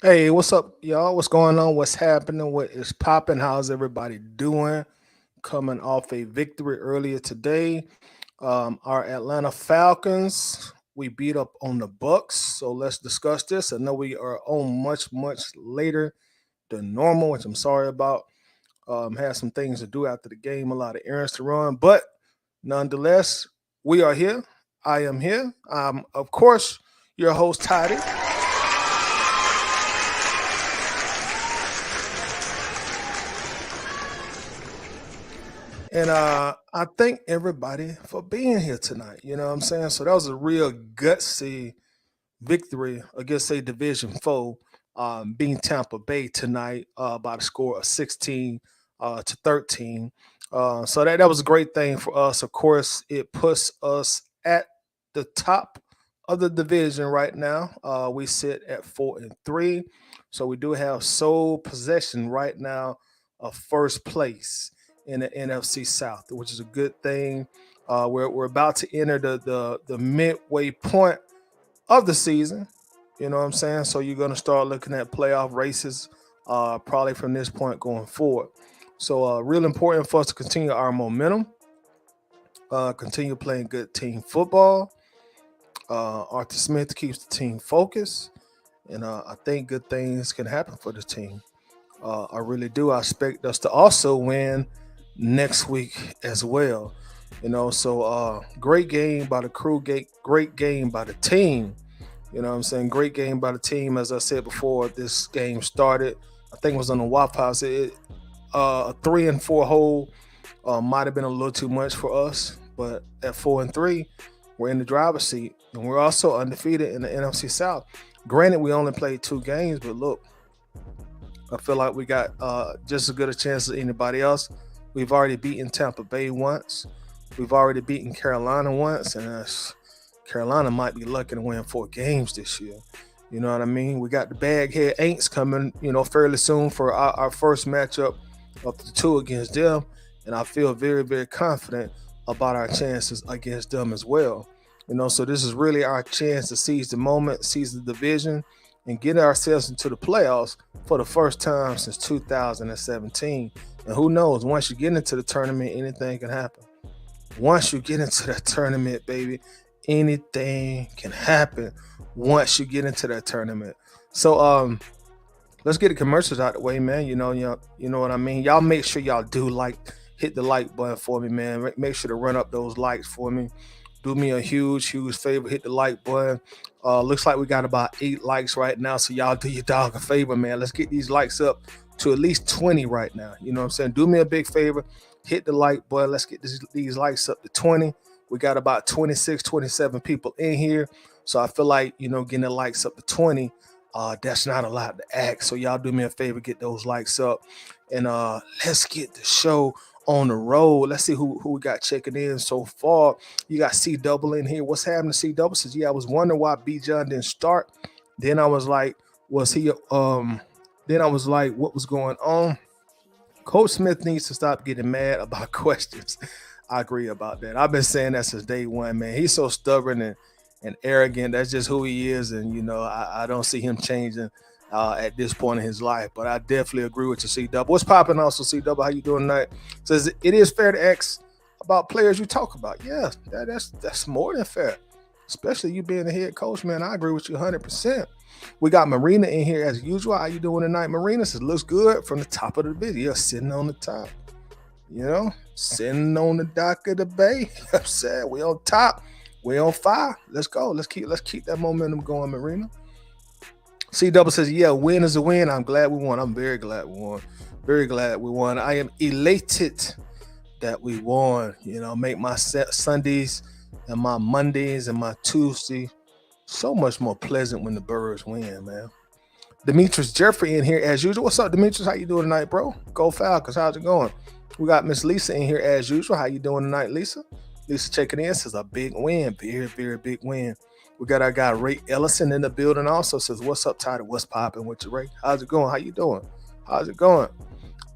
Hey, what's up, y'all? What's going on? What's happening? What is popping? How's everybody doing? Coming off a victory earlier today. Our Atlanta Falcons, we beat up on the Bucks. So let's discuss this. I know we are on much later than normal, which I'm sorry about. Had some things to do after the game, a lot of errands to run, but nonetheless, we are here. I am here. Of course, your host, Toddy. And I thank everybody for being here tonight. You know what I'm saying? So that was a real gutsy victory against a division foe, being Tampa Bay tonight by the score of 16 to 13. So that was a great thing for us. Of course, it puts us at the top of the division right now. We sit at 4-3. So we do have sole possession right now of first place in the NFC South, which is a good thing. We're about to enter the midway point of the season. You know what I'm saying? So you're going to start looking at playoff races probably from this point going forward. So real important for us to continue our momentum, continue playing good team football. Arthur Smith keeps the team focused, and I think good things can happen for the team. I really do. I expect us to also win next week as well. You know, so great game by the crew, great game by the team. You know what I'm saying? Great game by the team. As I said before, this game started, I think it was on the Waffle House. A 3-4 hole might have been a little too much for us, but at 4-3, we're in the driver's seat, and we're also undefeated in the NFC South. Granted, we only played 2 games, but look, I feel like we got just as good a chance as anybody else. We've already beaten Tampa Bay once. We've already beaten Carolina once, and Carolina might be lucky to win 4 games this year. You know what I mean? We got the Baghead Aints coming, fairly soon for our first matchup of the 2 against them, and I feel very confident about our chances against them as well. So this is really our chance to seize the moment, seize the division, and get ourselves into the playoffs for the first time since 2017. And who knows, once you get into the tournament, anything can happen. Once you get into that tournament, baby, anything can happen once you get into that tournament. So let's get the commercials out of the way, man. You know what I mean? Y'all make sure y'all do hit the like button for me, man. Make sure to run up those likes for me. Do me a huge favor, hit the like button. Looks like we got about 8 likes right now, so y'all do your dog a favor, man. Let's get these likes up to at least 20 right now. You know what I'm saying? Do me a big favor. hit the like button. Let's get these likes up to 20. We got about 26, 27 people in here. So I feel like, getting the likes up to 20, that's not a lot to ask. So y'all do me a favor, get those likes up. And let's get the show on the road. Let's see who we got checking in so far. You got C Double in here. What's happening, C Double? Says, yeah, I was wondering why Bijan didn't start. Then I was like, what was going on? Coach Smith needs to stop getting mad about questions. I agree about that. I've been saying that since day one, man. He's so stubborn and arrogant. That's just who he is. And, I don't see him changing at this point in his life. But I definitely agree with you, C-Double. What's popping also, C-Double? How you doing tonight? Says, it is fair to ask about players you talk about. Yeah, that's more than fair. Especially you being the head coach, man. I agree with you 100%. We got Marina in here as usual. How you doing tonight, Marina? Says, looks good from the top of the video. Sitting on the top. Sitting on the dock of the bay. I'm saying we on top. We on fire. Let's go. Let's keep that momentum going, Marina. C-Double says, yeah, win is a win. I'm glad we won. I'm very glad we won. Very glad we won. I am elated that we won. Make my Sundays and my Mondays and my Tuesday so much more pleasant when the Birds win, man. Demetrius Jeffrey in here as usual. What's up, Demetrius? How you doing tonight, bro? Go Falcons. How's it going? We got Miss Lisa in here as usual. How you doing tonight, Lisa? Lisa checking in. Says a big win. Very, very big win. We got our guy Ray Ellison in the building also. Says, what's up, Tyler? What's popping with you, Ray? How's it going? How you doing? How's it going?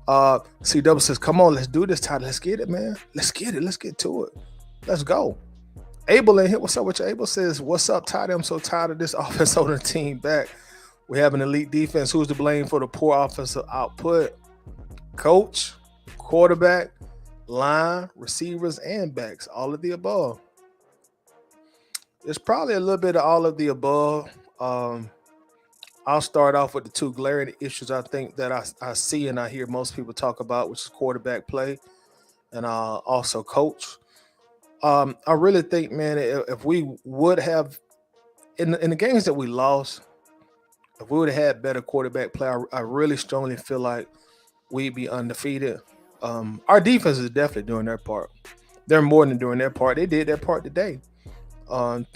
CW says, come on, let's do this, Tyler. Let's get it, man. Let's get it. Let's get to it. Let's go. Abel in here. What's up with you? Abel says, what's up, Tyler? I'm so tired of this offense holding the team back. We have an elite defense. Who's to blame for the poor offensive output? Coach, quarterback, line, receivers, and backs. All of the above. It's probably a little bit of all of the above. I'll start off with the two glaring issues I think that I see and I hear most people talk about, which is quarterback play and also coach. I really think, man, if we would have, in the games that we lost, if we would have had better quarterback play, I really strongly feel like we'd be undefeated. Our defense is definitely doing their part. They're more than doing their part. They did their part today.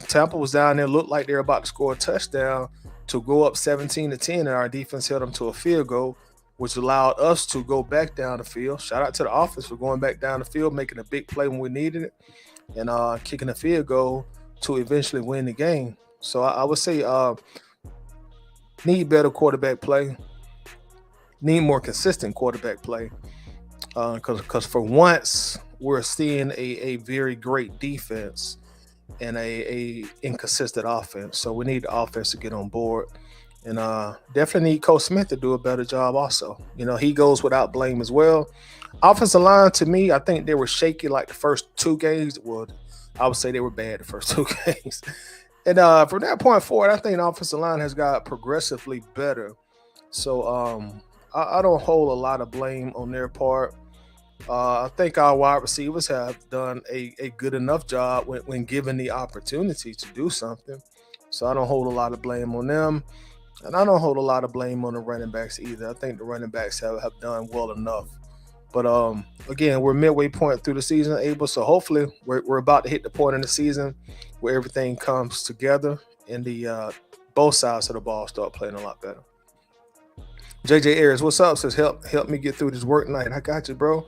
Tampa was down there, looked like they were about to score a touchdown to go up 17-10, and our defense held them to a field goal, which allowed us to go back down the field. Shout out to the offense for going back down the field, making a big play when we needed it, and kicking a field goal to eventually win the game. So I would say need better quarterback play, need more consistent quarterback play, because for once we're seeing a very great defense and a inconsistent offense. So we need the offense to get on board, and definitely need Coach Smith to do a better job also. He goes without blame as well. Offensive line, to me, I think they were shaky like the first two games. Well, I would say they were bad the first two games. And from that point forward, I think the offensive line has got progressively better. So I don't hold a lot of blame on their part. I think our wide receivers have done a good enough job when given the opportunity to do something. So I don't hold a lot of blame on them. And I don't hold a lot of blame on the running backs either. I think the running backs have done well enough. But again, we're midway point through the season, Abel. So hopefully we're about to hit the point in the season where everything comes together and the both sides of the ball start playing a lot better. JJ Ayers, what's up? Says help me get through this work night. I got you, bro.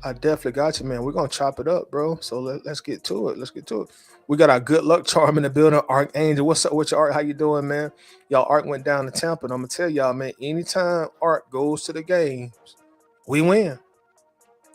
I definitely got you, man. We're going to chop it up, bro. So let's get to it. Let's get to it. We got our good luck charm in the building, Archangel. What's up with your Art? How you doing, man? Y'all, Art went down to Tampa, and I'm going to tell y'all, man, anytime Art goes to the games, we win.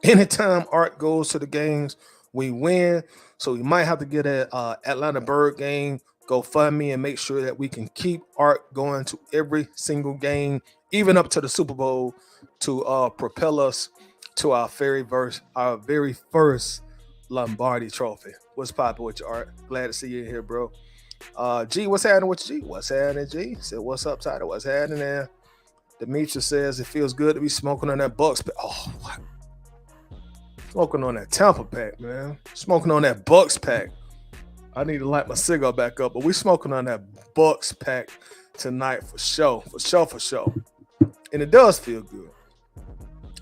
Anytime Art goes to the games, we win. So we might have to get an Atlanta Bird game, GoFundMe, and make sure that we can keep Art going to every single game, even up to the Super Bowl, to propel us to our very first Lombardi trophy. What's poppin' with you, Art? Glad to see you in here, bro. G, what's happening with you, G? What's happening, G? Said, what's up, Tyler? What's happening there? Demetrius says it feels good to be smoking on that Bucs. Oh, what? Smoking on that Tampa pack, man. Smoking on that Bucs pack. I need to light my cigar back up, but we smoking on that Bucs pack tonight for sure. And it does feel good.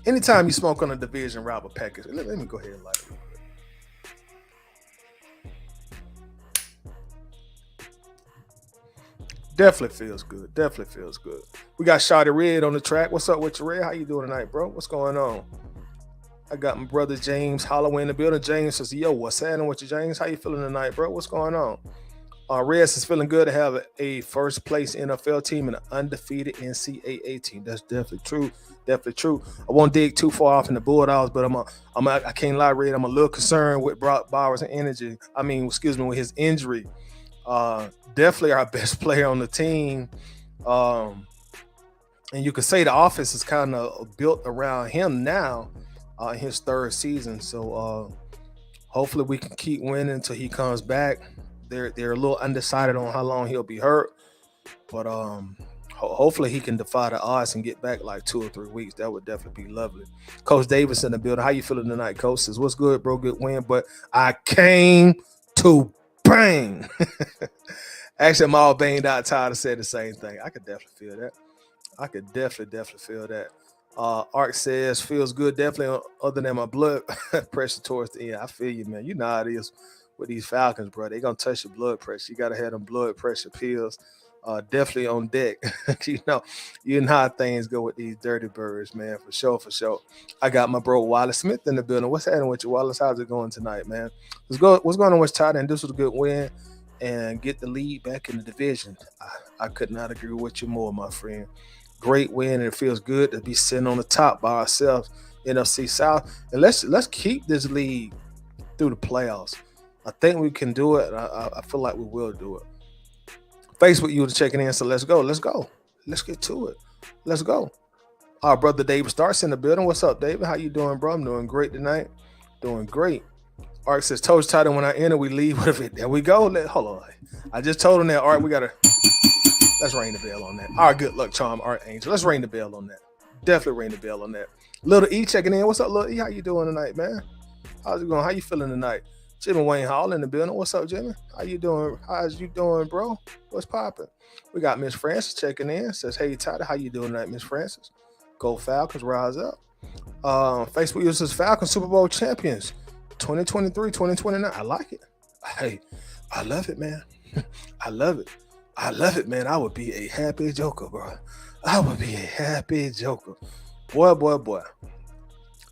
Anytime you smoke on a division rival package, let me go ahead and light it. Definitely feels good. Definitely feels good. We got Shotty Red on the track. What's up with you, Red? How you doing tonight, bro? What's going on? I got my brother James Holloway in the building. James says, yo, what's happening with you, James? How you feeling tonight, bro? What's going on? Reds is feeling good to have a first place NFL team and an undefeated NCAA team. That's definitely true. Definitely true. I won't dig too far off in the Bulldogs, but I can't lie, Red. I'm a little concerned with Brock Bowers' energy. With his injury. Definitely our best player on the team. And you could say the offense is kind of built around him now in his third season. So hopefully we can keep winning until he comes back. They're a little undecided on how long he'll be hurt, but hopefully he can defy the odds and get back like 2 or 3 weeks. That would definitely be lovely. Coach Davis in the building. How you feeling tonight, Coach? Says, what's good, bro? Good win, but I came to bang. Actually, I'm all banged out. Tired of saying the same thing. I could definitely feel that. I could definitely feel that. Art says, feels good, definitely, other than my blood pressure towards the end. I feel you, man. You know how it is with these Falcons, bro. They're going to touch your blood pressure. You got to have them blood pressure pills definitely on deck. you know how things go with these dirty birds, man, for sure, for sure. I got my bro Wallace Smith in the building. What's happening with you, Wallace? How's it going tonight, man? What's going on with Todd? And this was a good win and get the lead back in the division. I could not agree with you more, my friend. Great win, and it feels good to be sitting on the top by ourselves, NFC South. And let's keep this lead through the playoffs. I think we can do it. I feel like we will do it. Facebook user checking in, so let's go. Let's get to it. Let's go. Our brother David starts in the building. What's up, David? How you doing, bro? I'm doing great tonight. Doing great. Art says, told you, Title, when I enter, we leave with it. There we go. Hold on. I just told him that, Art, let's ring the bell on that. All right, good luck, charm, Art Angel. Let's ring the bell on that. Definitely ring the bell on that. Little E checking in. What's up, Little E? How you doing tonight, man? How's it going? How you feeling tonight? Jimmy Wayne Hall in the building. What's up, Jimmy? How you doing? How's you doing, bro? What's popping? We got Miss Francis checking in. Says, hey, Tyler, how you doing tonight, Miss Francis? Go Falcons, rise up. Facebook uses Falcons Super Bowl champions 2023, 2029. I like it. Hey, I love it, man. I love it, man. I would be a happy joker, bro. I would be a happy joker. Boy.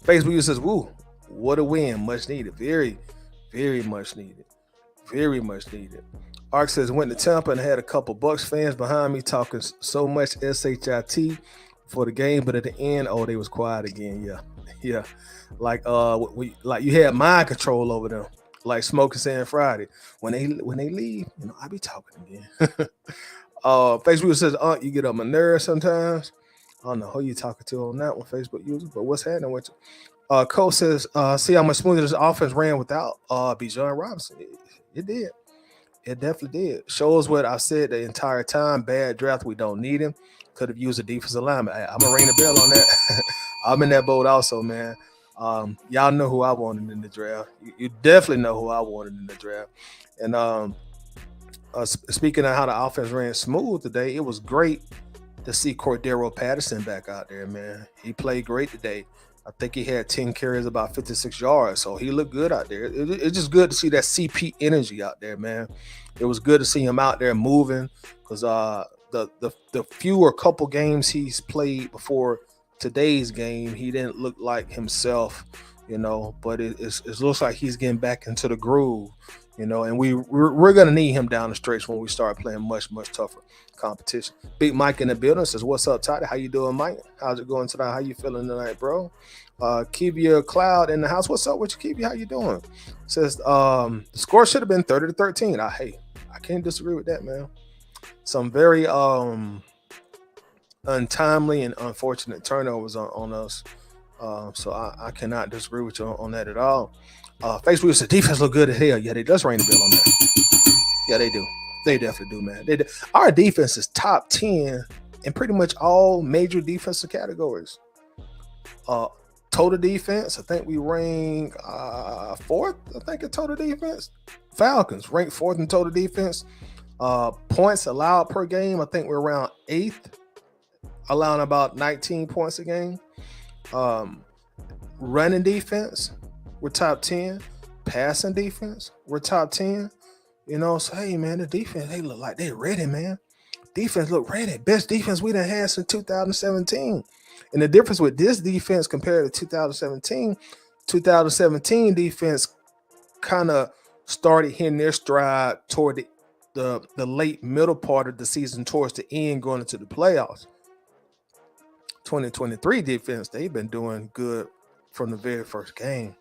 Facebook user says, woo, what a win. Much needed. Very, very much needed. Very much needed. Ark says, went to Tampa and had a couple Bucs fans behind me talking so much SHIT for the game, but at the end, they was quiet again. Yeah. Like you had mind control over them. Like Smoking saying Friday. When they leave, I be talking again. Facebook says, you get on my nerves sometimes. I don't know who you talking to on that one, Facebook user, but what's happening with you? Cole says, see how much smoother this offense ran without Bijan Robinson. It did. It definitely did. Shows what I said the entire time. Bad draft. We don't need him. Could have used a defensive lineman. I'm going to ring the bell on that. I'm in that boat also, man. Y'all know who I wanted in the draft. You definitely know who I wanted in the draft. And speaking of how the offense ran smooth today, it was great to see Cordero Patterson back out there, man. He played great today. I think he had 10 carries, about 56 yards. So he looked good out there. It's just good to see that CP energy out there, man. It was good to see him out there moving because the fewer couple games he's played before today's game, he didn't look like himself, but it looks like he's getting back into the groove, and we're going to need him down the stretch when we start playing much, much tougher competition. Big Mike in the building says, what's up, Toddy? How you doing, Mike? How's it going tonight? How you feeling tonight, bro? Kivia Cloud in the house. What's up with you, Kivia? How you doing? Says the score should have been 30-13. I can't disagree with that, man. Some very untimely and unfortunate turnovers on us. So I cannot disagree with you on that at all. Facebook said defense look good as hell. Yeah, they does ring the bell on that. Yeah, they do. They definitely do, man. Our defense is top 10 in pretty much all major defensive categories. Total defense, I think we rank fourth, I think, in total defense. Falcons rank fourth in total defense. Points allowed per game, I think we're around 8th, allowing about 19 points a game. Running defense, we're top 10. Passing defense, we're top 10. So hey man, the defense, they look like they're ready, man. Defense look ready. Best defense we done had since 2017. And the difference with this defense compared to 2017 defense kind of started hitting their stride toward the late middle part of the season, towards the end, going into the playoffs. 2023 defense, they've been doing good from the very first game.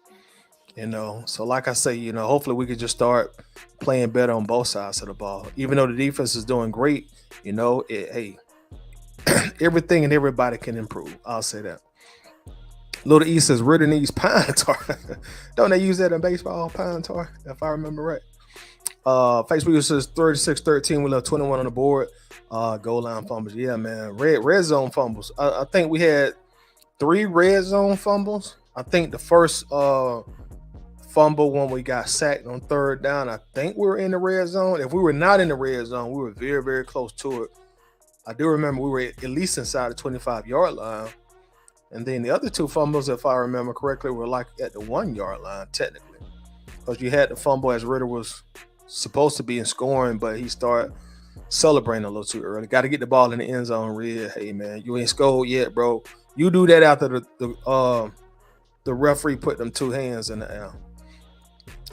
So like I say, hopefully we can just start playing better on both sides of the ball. Even though the defense is doing great, hey, everything and everybody can improve. I'll say that. Little E says Ritter needs pine tar. Don't they use that in baseball, pine tar, if I remember right? Facebook says 36-13. We left 21 on the board. Goal line fumbles. Yeah, man. Red zone fumbles. I think we had 3 red zone fumbles. I think the first fumble when we got sacked on third down, I think we were in the red zone. If we were not in the red zone, we were very, very close to it. I do remember we were at least inside the 25-yard line. And then the other 2 fumbles, if I remember correctly, were like at the 1-yard line, technically. Because you had the fumble as Ritter was supposed to be in scoring, but he started celebrating a little too early. Got to get the ball in the end zone, Red. Hey, man, you ain't scored yet, bro. You do that after the referee put them 2 hands in the air.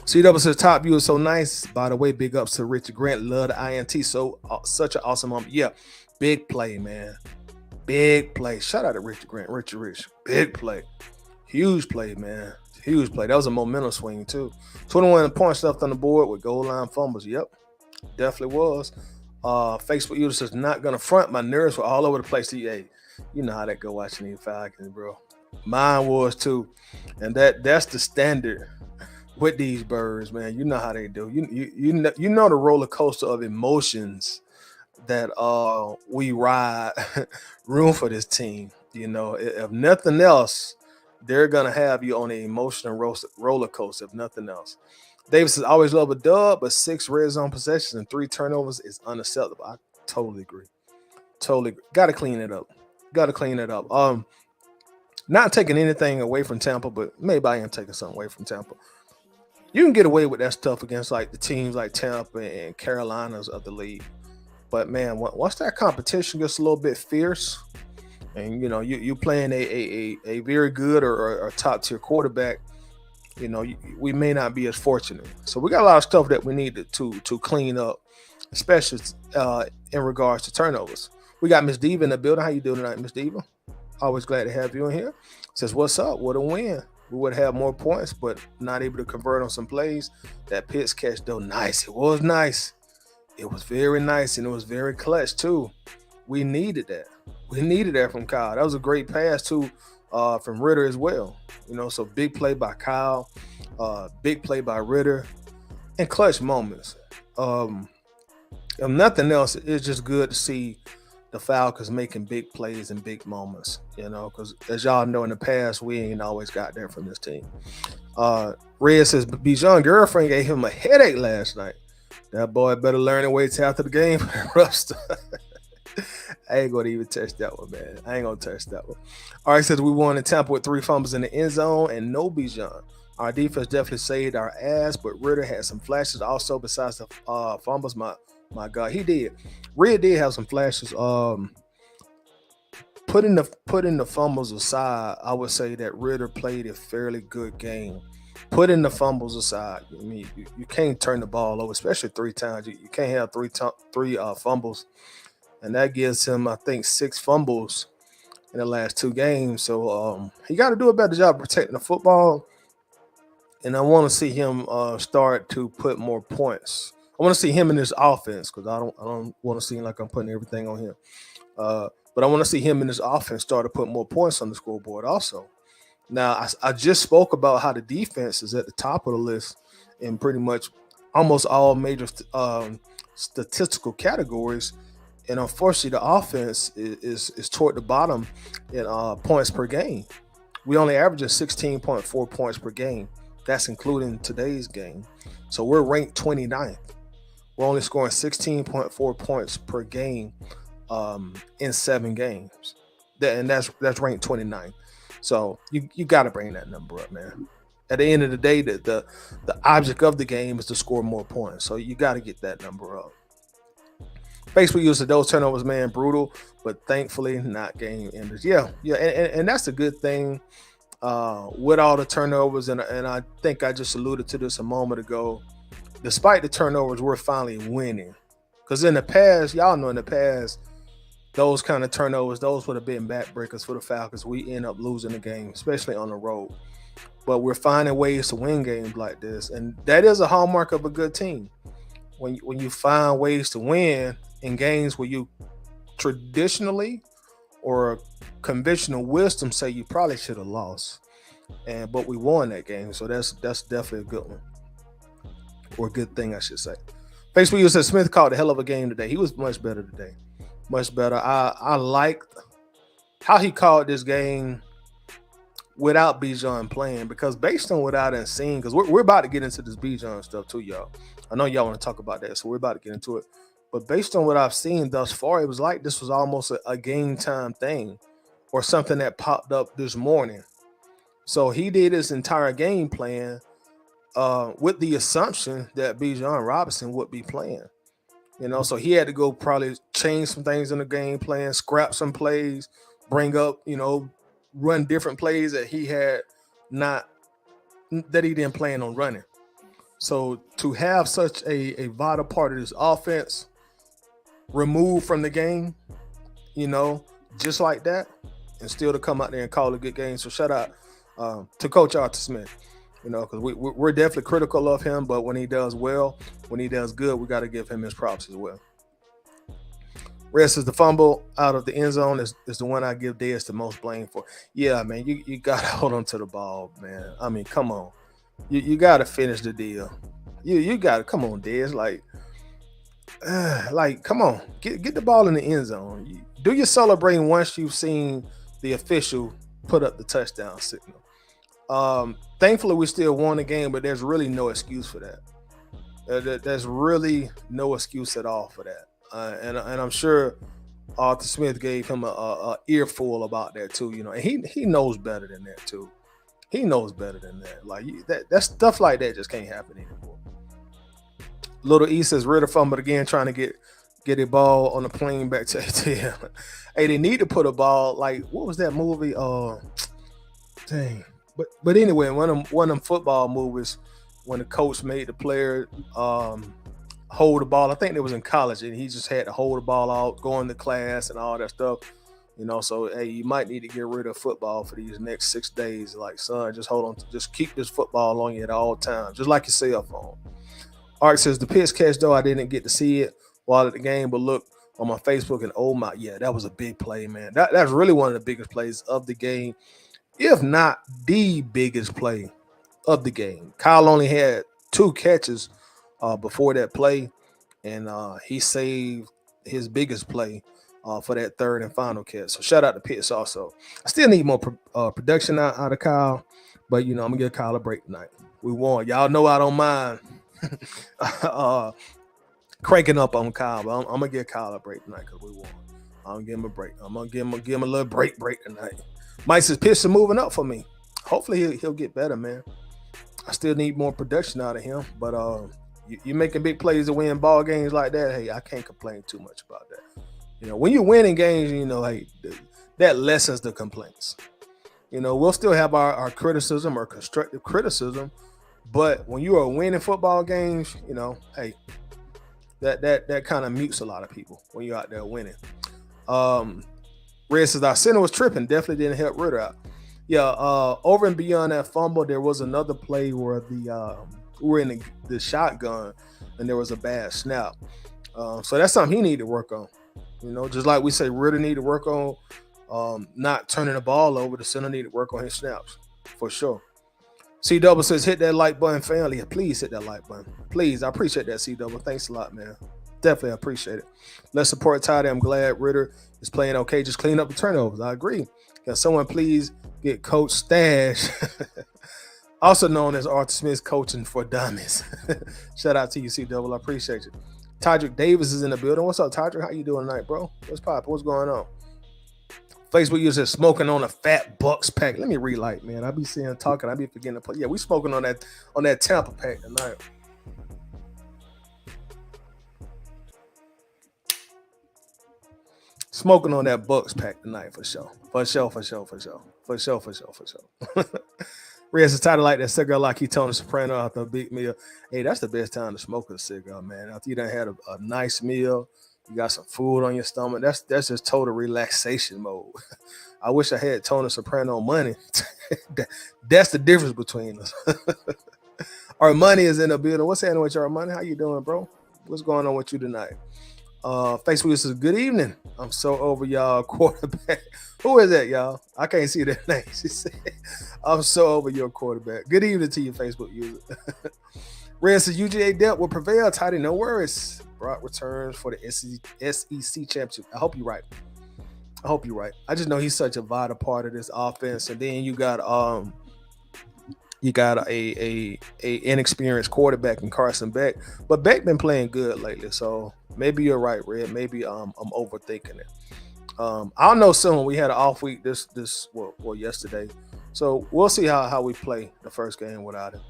CW says top view is so nice. By the way, big ups to Richard Grant. Love the INT. Such an awesome moment. Yeah, big play, man. Big play. Shout out to Richard Grant. Rich. Big play. Huge play, man. Huge play. That was a momentum swing, too. 21 points left on the board with goal line fumbles. Yep, definitely was. Facebook user says, not going to front. My nerves were all over the place. Hey, you know how that go watching these Falcons, bro. Mine was, too. And that's the standard with these birds, man. You know how they do. You know the roller coaster of emotions that we ride room for this team. If nothing else, they're gonna have you on an emotional roller coaster. If nothing else, Davis says always love a dub, but 6 red zone possessions and 3 turnovers is unacceptable. I totally agree. Got to clean it up. Not taking anything away from Tampa, but maybe I am taking something away from Tampa. You can get away with that stuff against like the teams like Tampa and Carolinas of the league. But man, once that competition gets a little bit fierce, and you playing a very good or top tier quarterback, we may not be as fortunate. So we got a lot of stuff that we need to clean up, especially in regards to turnovers. We got Miss Diva in the building. How you doing tonight, Miss Diva? Always glad to have you in here. Says, what's up? What a win. We would have more points, but not able to convert on some plays. That Pitts catch, though, nice. It was nice. It was very nice, and it was very clutch, too. We needed that. From Kyle. That was a great pass, too, from Ritter as well. So big play by Kyle, big play by Ritter, and clutch moments. If nothing else, it's just good to see the Falcons making big plays and big moments, because as y'all know in the past, we ain't always got there from this team. Red says, Bijan girlfriend gave him a headache last night. That boy better learn to wait till after the game. I ain't going to even touch that one, man. I ain't going to touch that one. All right, says we won in Tampa with 3 fumbles in the end zone and no Bijan. Our defense definitely saved our ass, but Ritter had some flashes also besides the fumbles. My God, he did. Red did have some flashes. Putting the fumbles aside, I would say that Ritter played a fairly good game. Putting the fumbles aside, I mean, you can't turn the ball over, especially 3 times. You can't have three fumbles, and that gives him, I think, 6 fumbles in the last 2 games. So he got to do a better job protecting the football, and I want to see him start to put more points. I want to see him in this offense, because I don't want to seem like I'm putting everything on him. But I want to see him in this offense start to put more points on the scoreboard also. Now, I just spoke about how the defense is at the top of the list in pretty much almost all major statistical categories. And unfortunately, the offense is toward the bottom in points per game. We only averaging 16.4 points per game. That's including today's game. So we're ranked 29th. We're only scoring 16.4 points per game in 7 games. And that's ranked 29th. So you got to bring that number up, man. At the end of the day, the object of the game is to score more points. So you got to get that number up. Facebook use of those turnovers, man, brutal, but thankfully not game enders. Yeah, and that's a good thing with all the turnovers. And I think I just alluded to this a moment ago. Despite the turnovers, we're finally winning. Because in the past, y'all know in the past, those kind of turnovers, those would have been backbreakers for the Falcons. We end up losing the game, especially on the road. But we're finding ways to win games like this. And that is a hallmark of a good team. When you find ways to win in games where you traditionally or conventional wisdom say you probably should have lost. But we won that game. So that's definitely a good one. Or a good thing, I should say. Facebook user Smith called a hell of a game today. He was much better today. Much better. I liked how he called this game without Bijan playing, because based on what I done seen, because we're about to get into this Bijan stuff too, y'all. I know y'all want to talk about that, so we're about to get into it. But based on what I've seen thus far, it was like this was almost a game time thing or something that popped up this morning. So he did his entire game plan with the assumption that Bijan Robinson would be playing. So he had to go probably change some things in the game plan, scrap some plays, bring up, run different plays that he didn't plan on running. So to have such a vital part of this offense removed from the game, just like that, and still to come out there and call a good game. So shout out to Coach Arthur Smith. Because we're definitely critical of him, but when he does well, when he does good, we got to give him his props as well. Rest is the fumble out of the end zone is the one I give Dez the most blame for. Yeah, man, you got to hold on to the ball, man. I mean, come on. You got to finish the deal. You got to, come on, Dez. Come on. Get the ball in the end zone. Do your celebrating once you've seen the official put up the touchdown signal. Thankfully, we still won the game, but there's really no excuse for that. There's really no excuse at all for that. And I'm sure Arthur Smith gave him a earful about that too. And he knows better than that too. He knows better than that. That stuff like that just can't happen anymore. Little E says Ritter fumbled again, trying to get a ball on the plane back to him. Hey, they need to put a ball what was that movie? Dang. But anyway, one of them football movies, when the coach made the player hold the ball, I think it was in college, and he just had to hold the ball out, going to class and all that stuff. So hey, you might need to get rid of football for these next 6 days. Son, just hold on, just keep this football on you at all times, just like your cell phone. Art says the pitch catch though, I didn't get to see it while at the game, but look on my Facebook and oh my, yeah, that was a big play, man. That's really one of the biggest plays of the game, if not the biggest play of the game. Kyle only had 2 catches before that play, and he saved his biggest play for that third and final catch. So shout out to Pitts also. I still need more production out of Kyle, but I'm gonna give Kyle a break tonight. We won. Y'all know I don't mind cranking up on Kyle, but I'm gonna give Kyle a break tonight because we won. I'm gonna give him a break. I'm gonna give him a little break tonight. Mike says Pitts are moving up for me. Hopefully he'll get better, man. I still need more production out of him, but you're making big plays to win ball games like that. Hey, I can't complain too much about that. When you're winning games, hey, that lessens the complaints. We'll still have our criticism or constructive criticism, but when you are winning football games, hey, that kind of mutes a lot of people when you're out there winning. Red says our center was tripping. Definitely didn't help Ritter out. Yeah, over and beyond that fumble, there was another play where we were in the shotgun and there was a bad snap. So that's something he needed to work on. Just like we say, Ritter need to work on not turning the ball over. The center need to work on his snaps for sure. C Double says hit that like button, family. Please hit that like button. Please, I appreciate that, C Double. Thanks a lot, man. Definitely appreciate it. Let's support Toddy. I'm glad Ritter is playing okay. Just clean up the turnovers. I agree. Can someone please get Coach Stash, also known as Arthur Smith's coaching for dummies? Shout out to you, C Double. I appreciate you. Todrick Davis is in the building. What's up, Todrick? How you doing tonight, bro? What's poppin'? What's going on? Facebook user smoking on a fat Bucs pack. Let me relight, man. I be seeing talking. I be forgetting to put. Yeah, we smoking on that Tampa pack tonight. Smoking on that Bucs pack tonight for sure. For sure, for sure, for sure. For sure, for sure, for sure. Reds is title like that cigar like he Tony Soprano after a big meal. Hey, that's the best time to smoke a cigar, man. After you done had a nice meal, you got some food on your stomach. That's just total relaxation mode. I wish I had Tony Soprano money. That's the difference between us. Our money is in the building. What's happening with your money? How you doing, bro? What's going on with you tonight? Facebook says, good evening. I'm so over y'all quarterback. Who is that, y'all? I can't see their name. She said, I'm so over your quarterback. Good evening to you, Facebook user. Red says, UGA depth will prevail, Tidy. No worries. Brock returns for the SEC championship. I hope you're right. I hope you're right. I just know he's such a vital part of this offense. And then you got a inexperienced quarterback in Carson Beck, but Beck been playing good lately. So maybe you're right, Red. Maybe I'm overthinking it. I'll know soon. We had an off week yesterday, so we'll see how we play the first game without him.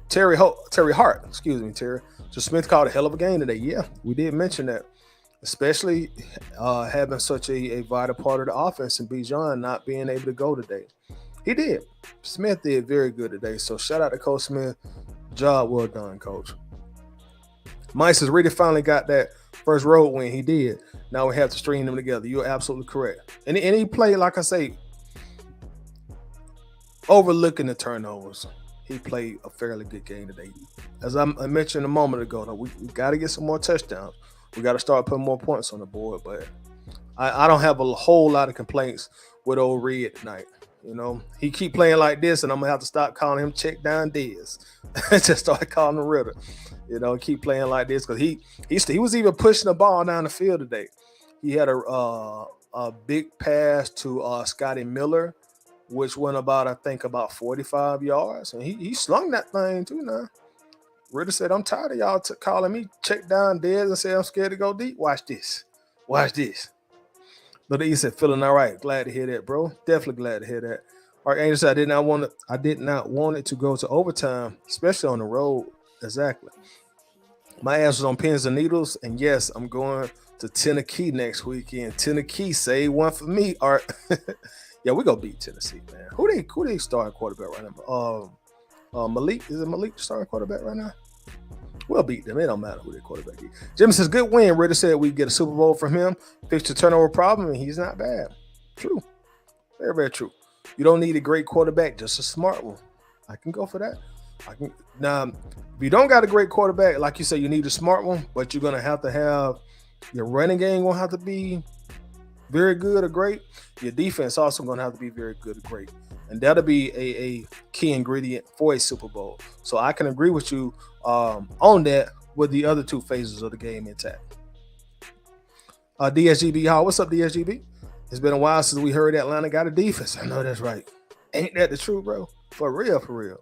Terry Hart, excuse me, Terry. So Smith called a hell of a game today. Yeah, we did mention that, especially having such a vital part of the offense and Bijan not being able to go today. He did. Smith did very good today. So shout out to Coach Smith. Job well done, Coach. Mike says really finally got that first road win. He did. Now we have to string them together. You're absolutely correct. And he played, like I say, overlooking the turnovers. He played a fairly good game today. As I mentioned a moment ago, we got to get some more touchdowns. We got to start putting more points on the board. But I don't have a whole lot of complaints with old Red tonight. You know, he keep playing like this, and I'm gonna have to stop calling him check down Diz. Just start calling him Ritter. You know, keep playing like this because he was even pushing the ball down the field today. He had a big pass to Scotty Miller, which went about 45 yards, and he slung that thing too. Now Ritter said, "I'm tired of y'all calling me check down Diz and say I'm scared to go deep. Watch this. Watch this." Little E said, feeling all right. Glad to hear that, bro. Definitely glad to hear that. All right, Angel said, I did not want it to go to overtime, especially on the road. Exactly. My ass was on pins and needles, and yes, I'm going to Tennessee next weekend. Tennessee, say one for me. All right. Yeah, we gonna beat Tennessee, man. Who they starting quarterback right now? Malik, is it Malik starting quarterback right now? We'll beat them. It don't matter who their quarterback is. Jimmy says, good win. Ritter said we get a Super Bowl from him. Fix the turnover problem, and he's not bad. True. Very, very true. You don't need a great quarterback, just a smart one. I can go for that. Now, if you don't got a great quarterback, like you said, you need a smart one, but you're going to have your running game going to have to be very good or great. Your defense also going to have to be very good or great. And that'll be a key ingredient for a Super Bowl. So I can agree with you on that with the other two phases of the game intact. DSGB Hall, what's up, DSGB? It's been a while since we heard Atlanta got a defense. I know that's right. Ain't that the truth, bro? For real, for real.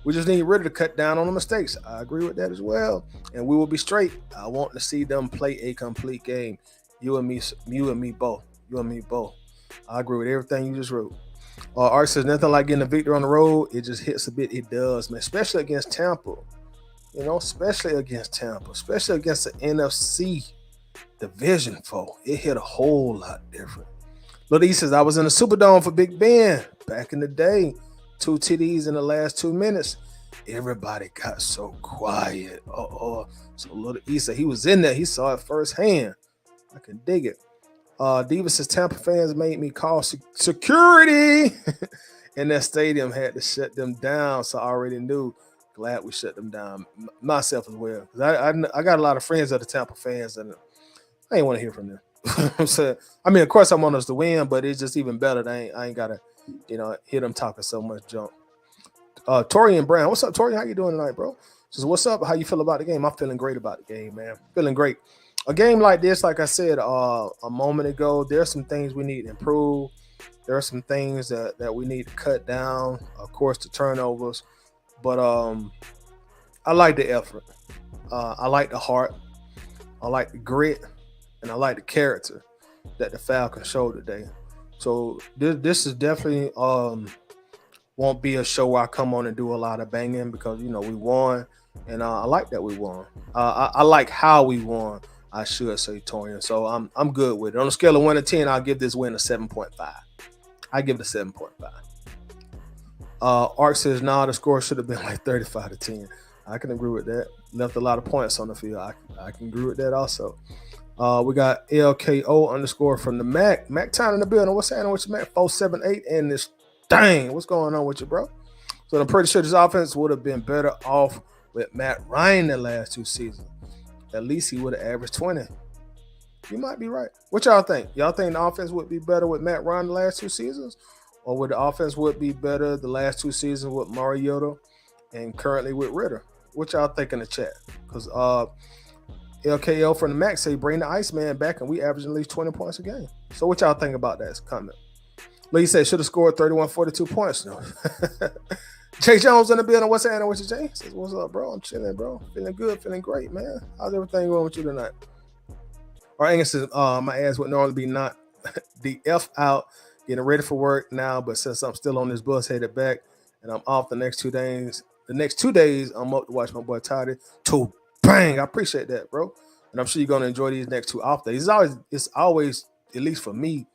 We just need Ritter to cut down on the mistakes. I agree with that as well. And we will be straight. I want to see them play a complete game. You and me both. You and me both. I agree with everything you just wrote. Art says nothing like getting a victory on the road. It just hits a bit. It does, man. Especially against Tampa. You know, especially against Tampa. Especially against the NFC division foe. It hit a whole lot different. Little E says, I was in the Superdome for Big Ben back in the day. 2 TDs in the last 2 minutes. Everybody got so quiet. So Little E said he was in there. He saw it firsthand. I can dig it. Davis says Tampa fans made me call security in that stadium. Had to shut them down. So I already knew. Glad we shut them down. Myself as well. I got a lot of friends that are Tampa fans, and I ain't want to hear from them. So, I mean, of course I want us to win, but it's just even better that I ain't gotta, hear them talking so much junk. Torian Brown, what's up, Torian? How you doing tonight, bro? Says, what's up? How you feel about the game? I'm feeling great about the game, man. Feeling great. A game like this, like I said a moment ago, there's some things we need to improve. There are some things that we need to cut down. Of course, the turnovers, but I like the effort. I like the heart. I like the grit. And I like the character. that the Falcons showed today. So this is definitely won't be a show where I come on and do a lot of banging because we won, and I like that we won. I like how we won. I should say, Torian. So I'm good with it. On a scale of 1 to 10, I'll give this win a 7.5. I give it a 7.5. Art says, nah, the score should have been like 35-10. I can agree with that. Left a lot of points on the field. I can agree with that also. We got LKO underscore from the Mac. Mac Town in the building. What's happening with you, Mac? 478 and this dang. What's going on with you, bro? So I'm pretty sure this offense would have been better off with Matt Ryan the last 2 seasons. At least he would have averaged 20. You might be right. What y'all think? Y'all think the offense would be better with Matt Ryan the last 2 seasons? Or would the offense would be better the last 2 seasons with Mariota and currently with Ritter? What y'all think in the chat? Because LKL from the Mac say bring the Iceman back and we average at least 20 points a game. So what y'all think about that comment? Lee said should have scored 31-42 points. No. Jay Jones in the building. What's happening with you, Jay? Says, what's up, bro? I'm chilling, bro. Feeling good, feeling great, man. How's everything going with you tonight? Or Angus says, my ass would normally be not the F out, getting ready for work now, but since I'm still on this bus headed back and I'm off the next 2 days, I'm up to watch my boy Toddy. To bang. I appreciate that, bro. And I'm sure you're gonna enjoy these next 2 off days. It's always, at least for me,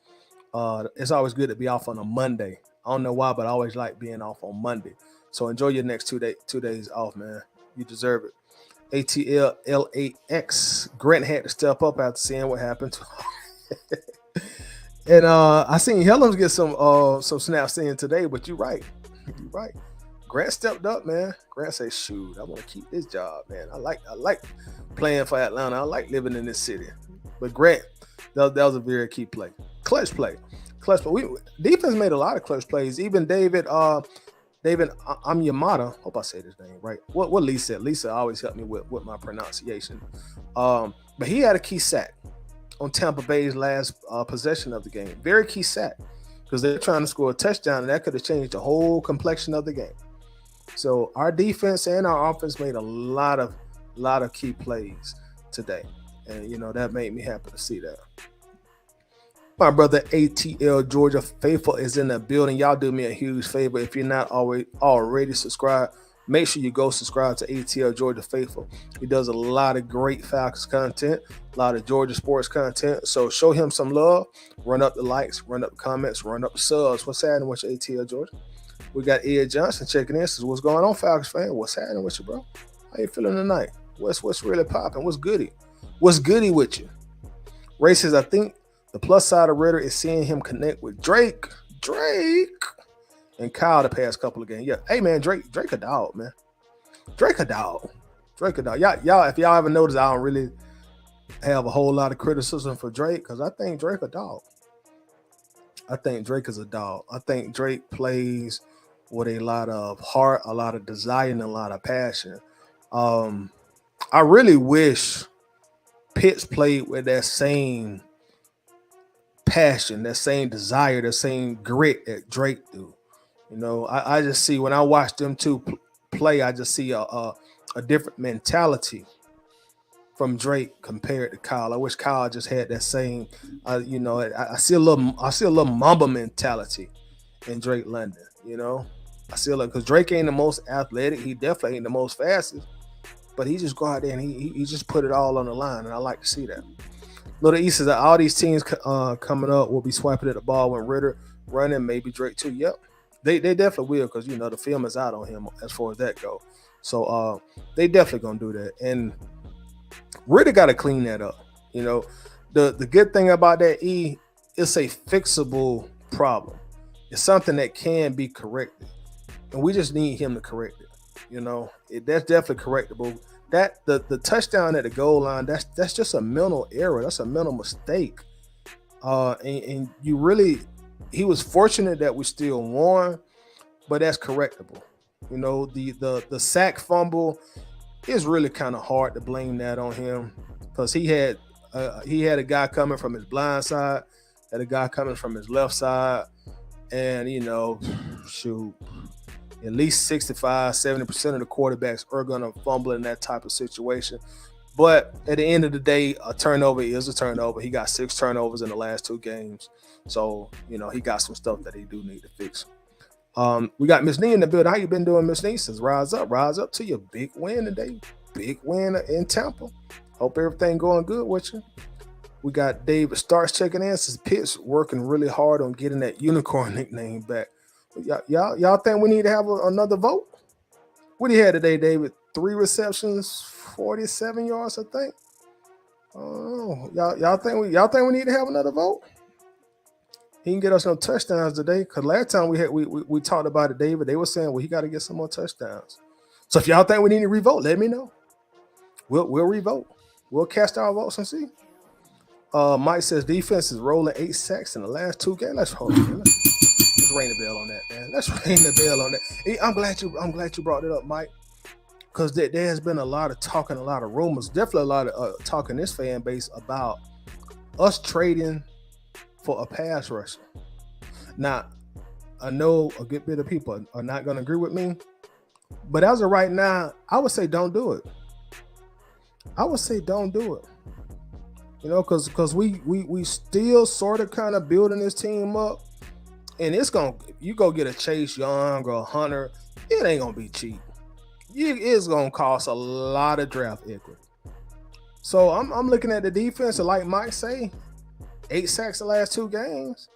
it's always good to be off on a Monday. I don't know why, but I always like being off on Monday. So enjoy your next 2 days off, man. You deserve it. ATLLAX. Grant had to step up after seeing what happened to him. And I seen Helms get some snaps in today, but you're right. You're right. Grant stepped up, man. Grant said, shoot, I want to keep this job, man. I like playing for Atlanta. I like living in this city. But Grant, that was a very key play. Clutch play. Defense made a lot of clutch plays. Even David Amyamata. Hope I said his name right. What Lisa said. Lisa always helped me with my pronunciation. But he had a key sack on Tampa Bay's last possession of the game. Very key sack because they're trying to score a touchdown, and that could have changed the whole complexion of the game. So our defense and our offense made a lot of key plays today, and that made me happy to see that. My brother ATL Georgia Faithful is in the building. Y'all do me a huge favor. If you're not already subscribed, make sure you go subscribe to ATL Georgia Faithful. He does a lot of great Falcons content, a lot of Georgia sports content. So show him some love. Run up the likes, run up the comments, run up the subs. What's happening with you, ATL Georgia? We got Ed Johnson checking in. Says, what's going on, Falcons fan? What's happening with you, bro? How you feeling tonight? What's really popping? What's goody? What's goody with you? Ray says, I think the plus side of Ritter is seeing him connect with Drake, and Kyle the past couple of games. Yeah, hey man, Drake a dog, man. Drake a dog. Y'all, if y'all ever noticed, I don't really have a whole lot of criticism for Drake because I think Drake a dog. I think Drake is a dog. I think Drake plays with a lot of heart, a lot of desire, and a lot of passion. I really wish Pitts played with that same passion, that same desire, that same grit that Drake do. I just see when I watch them two play, I just see a different mentality from Drake compared to Kyle. I wish Kyle just had that same, I see a little Mamba mentality in Drake London. I see because Drake ain't the most athletic, he definitely ain't the most fastest, but he just go out there and he just put it all on the line, and I like to see that. Little East says that all these teams coming up will be swiping at the ball when Ritter running, maybe Drake too. Yep, they definitely will because the film is out on him as far as that go. So they definitely gonna do that, and Ritter got to clean that up. The good thing about that it's a fixable problem. It's something that can be corrected, and we just need him to correct it. That's definitely correctable. That the touchdown at the goal line, that's just a mental error. That's a mental mistake. And he was fortunate that we still won, but that's correctable. The sack fumble is really kind of hard to blame that on him because he had a guy coming from his blind side, had a guy coming from his left side, and at least 65-70% of the quarterbacks are going to fumble in that type of situation. But at the end of the day, a turnover is a turnover. He got 6 turnovers in the last 2 games. So, he got some stuff that he do need to fix. We got Miss Nee in the building. How you been doing, Miss Nee? Says rise up to your big win today. Big win in Tampa. Hope everything going good with you. We got David Starks checking in. Says Pitts working really hard on getting that unicorn nickname back. Y'all think we need to have another vote? What do you have today, David? 3 receptions, 47 yards, I think. Oh, y'all think we need to have another vote? He can get us no touchdowns today. Cause last time we talked about it, David, they were saying, well, he got to get some more touchdowns. So if y'all think we need to revote, let me know. We'll revote. We'll cast our votes and see. Mike says defense is rolling 8 sacks in the last 2 games. Let's hold it. Let's ring the bell on that, man. Let's ring the bell on that. Hey, I'm glad you brought it up, Mike. Because there has been a lot of talking, a lot of rumors, definitely a lot of talk in this fan base about us trading for a pass rusher. Now, I know a good bit of people are not going to agree with me, but as of right now, I would say don't do it. Because we still sort of kind of building this team up, and you go get a Chase Young or a Hunter, it ain't gonna be cheap. It's gonna cost a lot of draft equity. So I'm looking at the defense, and like Mike say, 8 sacks the last 2 games.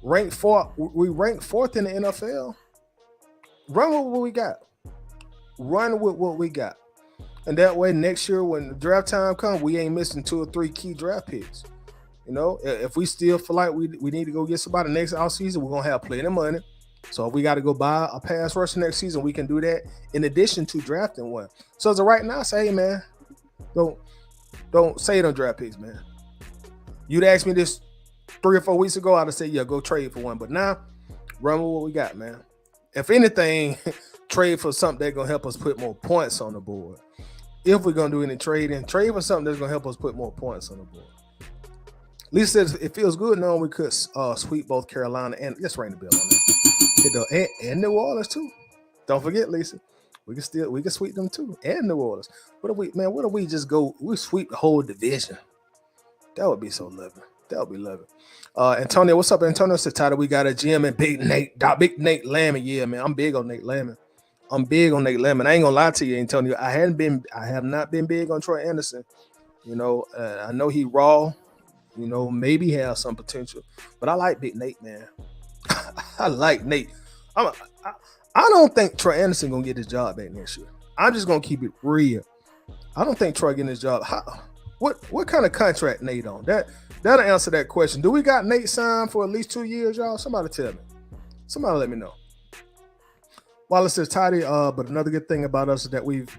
We ranked 4th in the NFL. Run with what we got. And that way, next year when the draft time comes, we ain't missing 2 or 3 key draft picks. If we still feel like we need to go get somebody next offseason, we're going to have plenty of money. So if we got to go buy a pass rusher next season, we can do that in addition to drafting one. So as of right now, say, hey, man, don't say it on draft picks, man. You'd ask me this 3 or 4 weeks ago, I'd have said, yeah, go trade for one. But now, run with what we got, man. If anything, trade for something that's going to help us put more points on the board. If we're going to do any trading, trade for something that's going to help us put more points on the board. Lisa says it feels good knowing we could sweep both Carolina and let's ring the bell on that. And New Orleans too. Don't forget, Lisa. We can sweep them too. And New Orleans. What if we just go, we sweep the whole division? That would be so lovely. That would be lovely. Antonio, what's up, Antonio? Said title, we got a GM and Big Nate Lamon. Yeah, man. I'm big on Nate Lamon. I ain't gonna lie to you, Antonio. I have not been big on Troy Anderson. I know he raw. Maybe have some potential, but I like Big Nate, man. I like Nate. I don't think Troy Anderson gonna get his job back next year. I'm just gonna keep it real. I don't think Troy getting his job. What kind of contract Nate on? That'll answer that question. Do we got Nate signed for at least 2 years, y'all? Somebody tell me. Somebody let me know. Wallace says, Toddy, but another good thing about us is that we've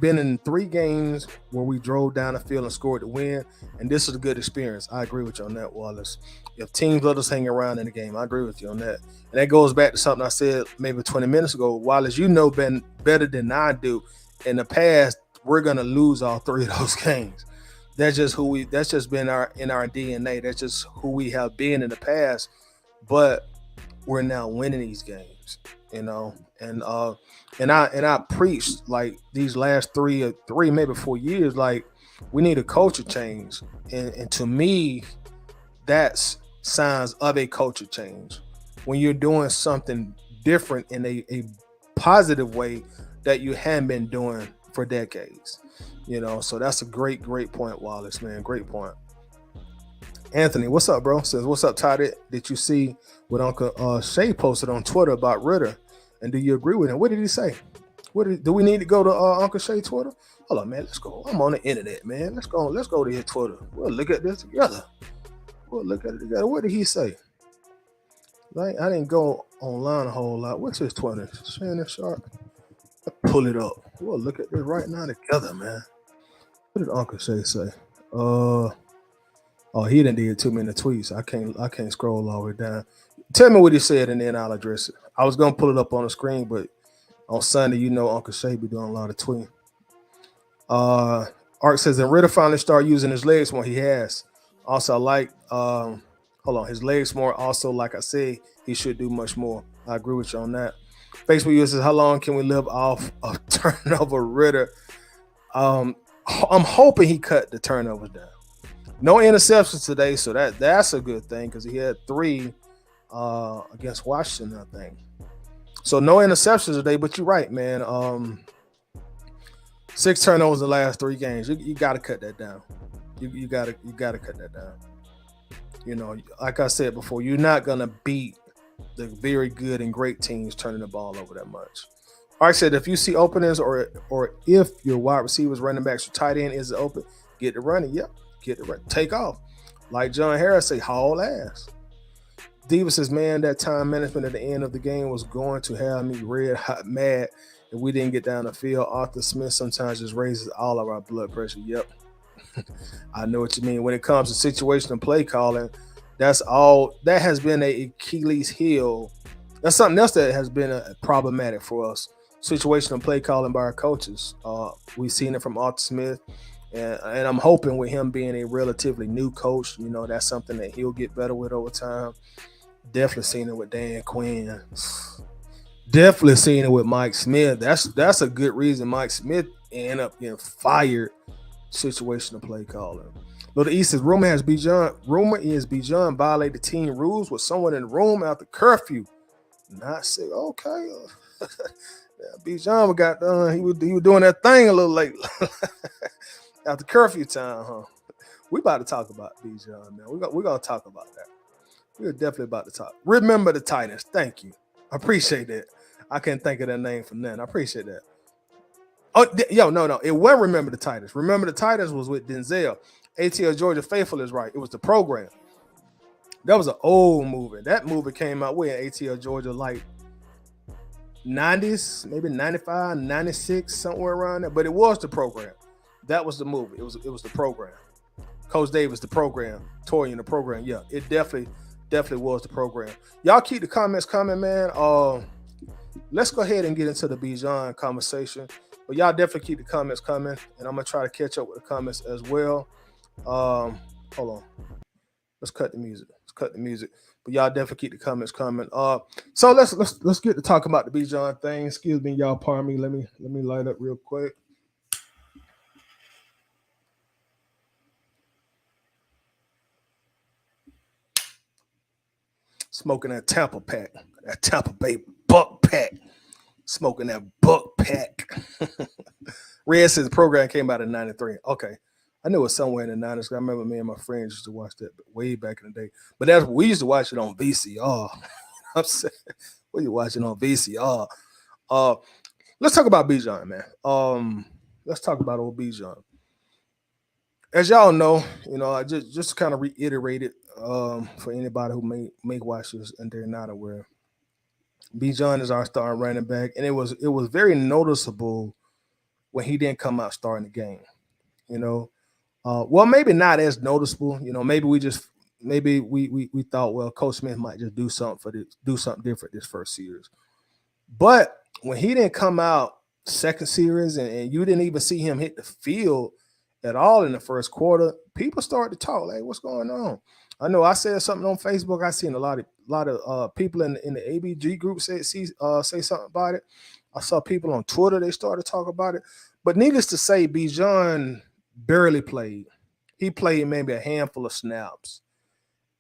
been in 3 games where we drove down the field and scored to win, and this is a good experience. I agree with you on that, Wallace. If teams let us hang around in the game, I agree with you on that. And that goes back to something I said maybe 20 minutes ago. Wallace, better than I do. In the past, we're gonna lose all 3 of those games. That's just that's just been in our DNA. That's just who we have been in the past. But we're now winning these games, and I preached like these last 3 maybe 4 years, like we need a culture change, and to me, that's signs of a culture change when you're doing something different in a positive way that you haven't been doing for decades. So that's a great point, Wallace, man. Great point. Anthony, what's up, bro? Says, what's up, Todd? Did you see what Uncle Shay posted on Twitter about Ritter? And do you agree with him? What did he say? Do we need to go to Uncle Shay Twitter? Hold on, man. Let's go. I'm on the internet, man. Let's go to his Twitter. We'll look at this together. What did he say? I didn't go online a whole lot. What's his Twitter? Shannon Sharp. Pull it up. We'll look at this right now together, man. What did Uncle Shay say? He didn't do too many tweets. I can't scroll all the way down. Tell me what he said, and then I'll address it. I was gonna pull it up on the screen, but on Sunday, Uncle Shay be doing a lot of tweeting. Art says, and Ritter finally start using his legs more. He has. Also, I like his legs more. Also, like I said, he should do much more. I agree with you on that. Facebook user says, how long can we live off of turnover Ritter? I'm hoping he cut the turnovers down. No interceptions today, so that's a good thing because he had 3 against Washington, I think. So no interceptions today, but you're right, man. 6 turnovers in the last 3 games. You got to cut that down. You gotta cut that down. You know, like I said before, you're not gonna beat the very good and great teams turning the ball over that much. Like I said, if you see openings or if your wide receivers, running backs, or tight end is open, get the running. Yep, get the run. Take off. Like John Harris say, haul ass. Davis says, man, that time management at the end of the game was going to have me red hot mad if we didn't get down the field. Arthur Smith sometimes just raises all of our blood pressure. Yep. I know what you mean. When it comes to situational play calling, that has been a Achilles heel. That's something else that has been problematic for us. Situational play calling by our coaches. We've seen it from Arthur Smith, and I'm hoping with him being a relatively new coach, you know, that's something that he'll get better with over time. Definitely seen it with Dan Quinn. Definitely seen it with Mike Smith. That's a good reason Mike Smith ended up getting fired. Situational play calling. Little East says rumor is Bijan violated team rules with someone in the room after curfew. Not say okay. Bijan got done. He was doing that thing a little late after curfew time, huh? We about to talk about Bijan, man. We're gonna talk about that. We're definitely about to talk. Remember the Titans. Thank you. I appreciate that. I can't think of that name for nothing. I appreciate that. Oh, no. It wasn't Remember the Titans. Remember the Titans was with Denzel. ATL Georgia Faithful is right. It was the program. That was an old movie. That movie came out with ATL Georgia like 90s, maybe 95, 96, somewhere around there. But it was the program. That was the movie. It was the program. Coach Davis, the program. Torian, the program. Yeah, it definitely was the program. Y'all keep the comments coming, man. Let's go ahead and get into the Bijan conversation. But y'all definitely keep the comments coming, and I'm gonna try to catch up with the comments as well. Hold on. Let's cut the music. But y'all definitely keep the comments coming. So let's get to talk about the Bijan thing. Excuse me, y'all. Pardon me. Let me light up real quick. Smoking that Tampa pack, that Tampa Bay Buck pack. Smoking that Buck pack. Red says the program came out in '93. Okay. I knew it was somewhere in the 90s. I remember me and my friends used to watch that way back in the day. But we used to watch it on VCR. I'm saying we were watching on VCR. Let's talk about Bijan, man. Let's talk about old Bijan. As y'all know, you know, I just kind of reiterate it for anybody who may watch this and they're not aware. Bijan is our starting running back, and it was very noticeable when he didn't come out starting the game. You know, well, maybe not as noticeable. You know, maybe we thought, well, Coach Smith might just do something different this first series. But when he didn't come out second series and you didn't even see him hit the field at all in the first quarter, people started to talk. Like, what's going on? I know I said something on Facebook. I seen a lot of people in the ABG group say something about it. I saw people on Twitter, they started to talk about it. But needless to say, Bijan barely played. He played maybe a handful of snaps,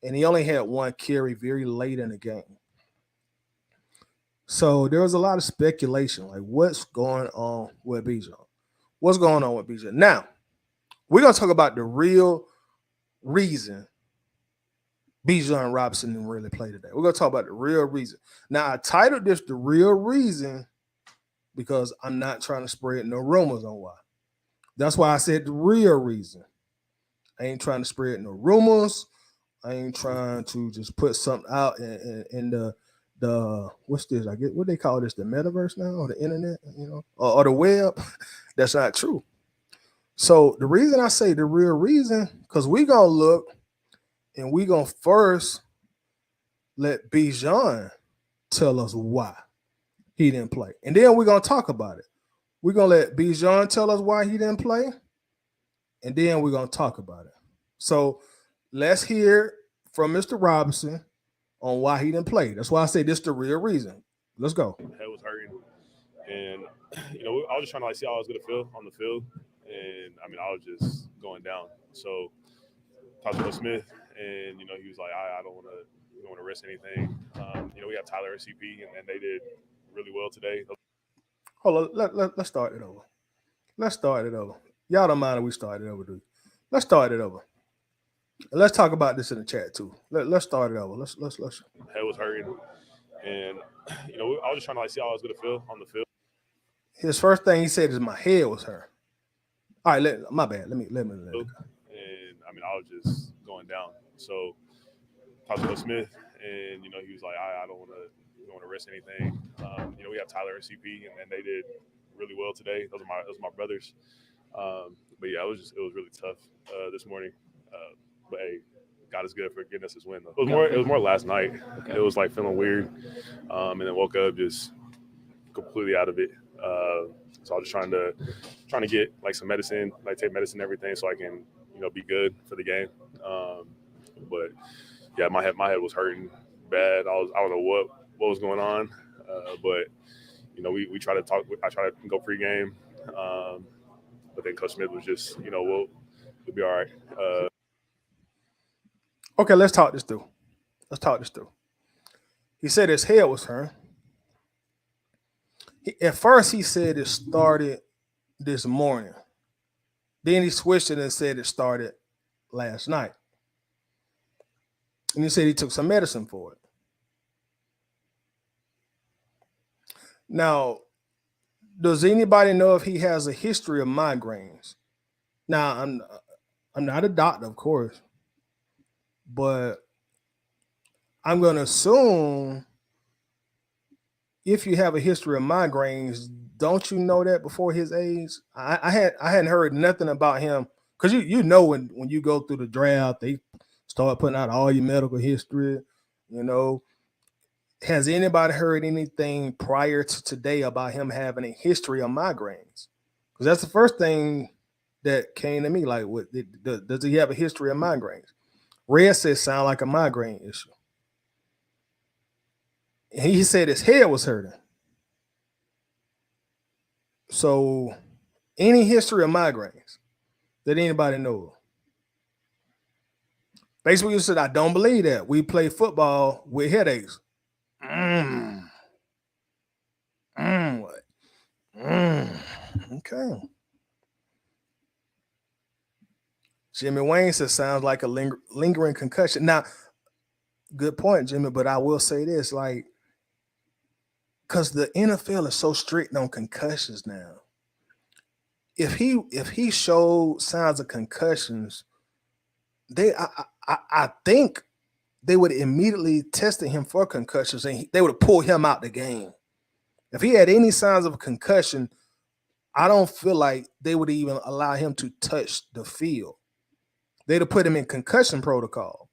and he only had 1 carry very late in the game. So there was a lot of speculation, like what's going on with Bijan? What's going on with Bijan? Now, we're going to talk about the real reason Bijan Robinson didn't really play today. We're going to talk about the real reason. Now, I titled this The Real Reason because I'm not trying to spread no rumors on why. That's why I said the real reason. I ain't trying to spread no rumors. I ain't trying to just put something out in the what's this? I get what they call this, the metaverse now, or the internet, you know, or the web. That's not true. So the reason I say the real reason, because we gonna look and we gonna first let Bijan tell us why he didn't play, and then we're gonna talk about it. We're gonna let Bijan tell us why he didn't play, and then we're gonna talk about it. So let's hear from Mr. Robinson on why he didn't play. That's why I say this is the real reason. Let's go. Head was hurting, and you know I was just trying to like see how I was gonna feel on the field, and I mean, I was just going down. So talked to Will Smith, and he was like, I don't want to risk anything. We have Tyler SCP, and they did really well today. Hold on, let's start it over. Let's start it over. Y'all don't mind if we start it over, dude. Let's start it over. And let's talk about this in the chat too. Let's start it over. Let's. Head was hurting, and I was just trying to see how I was gonna feel on the field. His first thing he said is my head was hurt. All right, my bad. Let me. And I mean, I was just going down. So talked to Will Smith, and he was like, I don't want to risk anything. We have Tyler and CP, and they did really well today. Those are my brothers. But yeah, it was really tough this morning. But hey, God is good for getting us this win. Though. It was more last night. Okay. It was like feeling weird, and then woke up just completely out of it. So I was just trying to get like some medicine, like take medicine and everything, so I can be good for the game. But yeah, my head was hurting bad. I don't know what was going on, but we try to talk. I try to go pregame, but then Coach Smith was just we'll be all right. Okay, let's talk this through. He said his head was hurt. At first, he said it started this morning. Then he switched it and said it started last night. And he said he took some medicine for it. Now, does anybody know if he has a history of migraines? Now, I'm not a doctor, of course, but I'm going to assume if you have a history of migraines, don't you know that before his age? I hadn't heard nothing about him, because when you go through the draft, they start putting out all your medical history. Has anybody heard anything prior to today about him having a history of migraines? Because that's the first thing that came to me. Like, does he have a history of migraines? Red says sound like a migraine issue. And he said his head was hurting. So, any history of migraines that anybody knows? Basically, you said, I don't believe that. We play football with headaches. What? Okay. Jimmy Wayne says sounds like a lingering concussion. Now, good point, Jimmy, but I will say this, like, because the NFL is so strict on concussions now. If he showed signs of concussions, I think they would immediately tested him for concussions, and they would have pulled him out the game. If he had any signs of a concussion, I don't feel like they would even allow him to touch the field. They'd have put him in concussion protocol.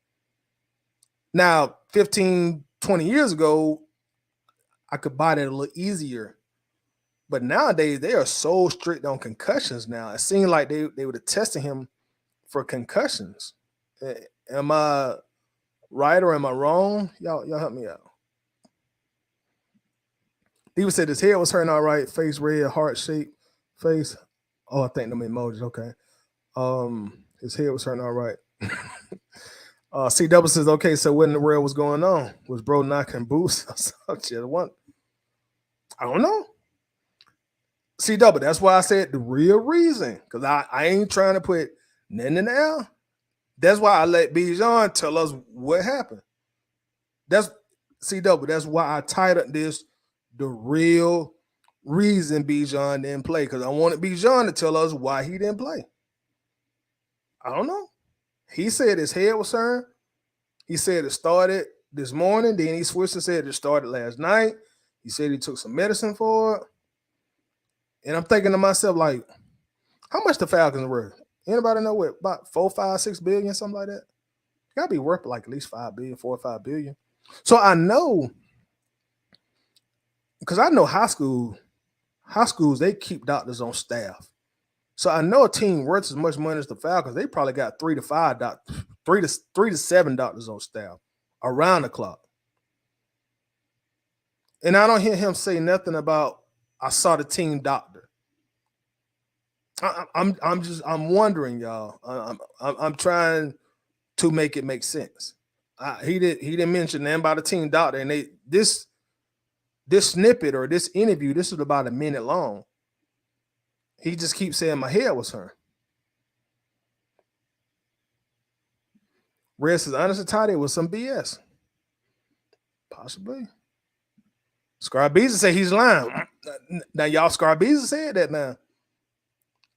Now, 15, 20 years ago, I could buy that a little easier. But nowadays, they are so strict on concussions now. It seemed like they would have tested him for concussions. Am I right or am I wrong? Y'all help me out. He said his head was hurting all right, face red, heart shaped face. Oh, I think them emojis. Okay. His head was hurting all right. CW says, okay, so what in the world was going on? Was bro knocking boots? I don't know. CW, that's why I said the real reason, because I ain't trying to put nothing in the air. That's why I let Bijan tell us what happened. That's CW. That's why I titled this the real reason Bijan didn't play, because I wanted Bijan to tell us why he didn't play. I don't know. He said his head was hurting. He said it started this morning. Then he switched and said it started last night. He said he took some medicine for it. And I'm thinking to myself, like, how much the Falcons worth? Anybody know what? About 4, 5, 6 billion, something like that? Gotta be worth like at least 5 billion, 4 or 5 billion. So I know, because I know high schools, they keep doctors on staff. So I know a team worth as much money as the Falcons, they probably got 3 to 7 doctors on staff around the clock. And I don't hear him say nothing about, I saw the team doctor. I'm wondering, y'all. I'm trying to make it make sense. He didn't mention nothing about a team doctor, and this snippet or this interview, this is about a minute long. He just keeps saying my head was hurt. Red says honest and tight, it was some BS. Possibly. Scarbeezy said he's lying. Now y'all, Scarbeezy said that now.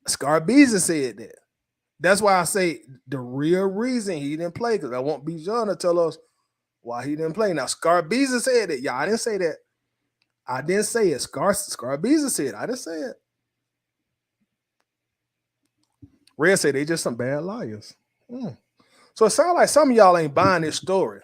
Scarbeezy said that. That's why I say the real reason he didn't play, because I want Bijan to tell us why he didn't play. Now, Scarbeezy said it. Yeah, I didn't say that. I didn't say it. Scarbeezy said it. I didn't say it. Red said they just some bad liars. So it sounds like some of y'all ain't buying this story.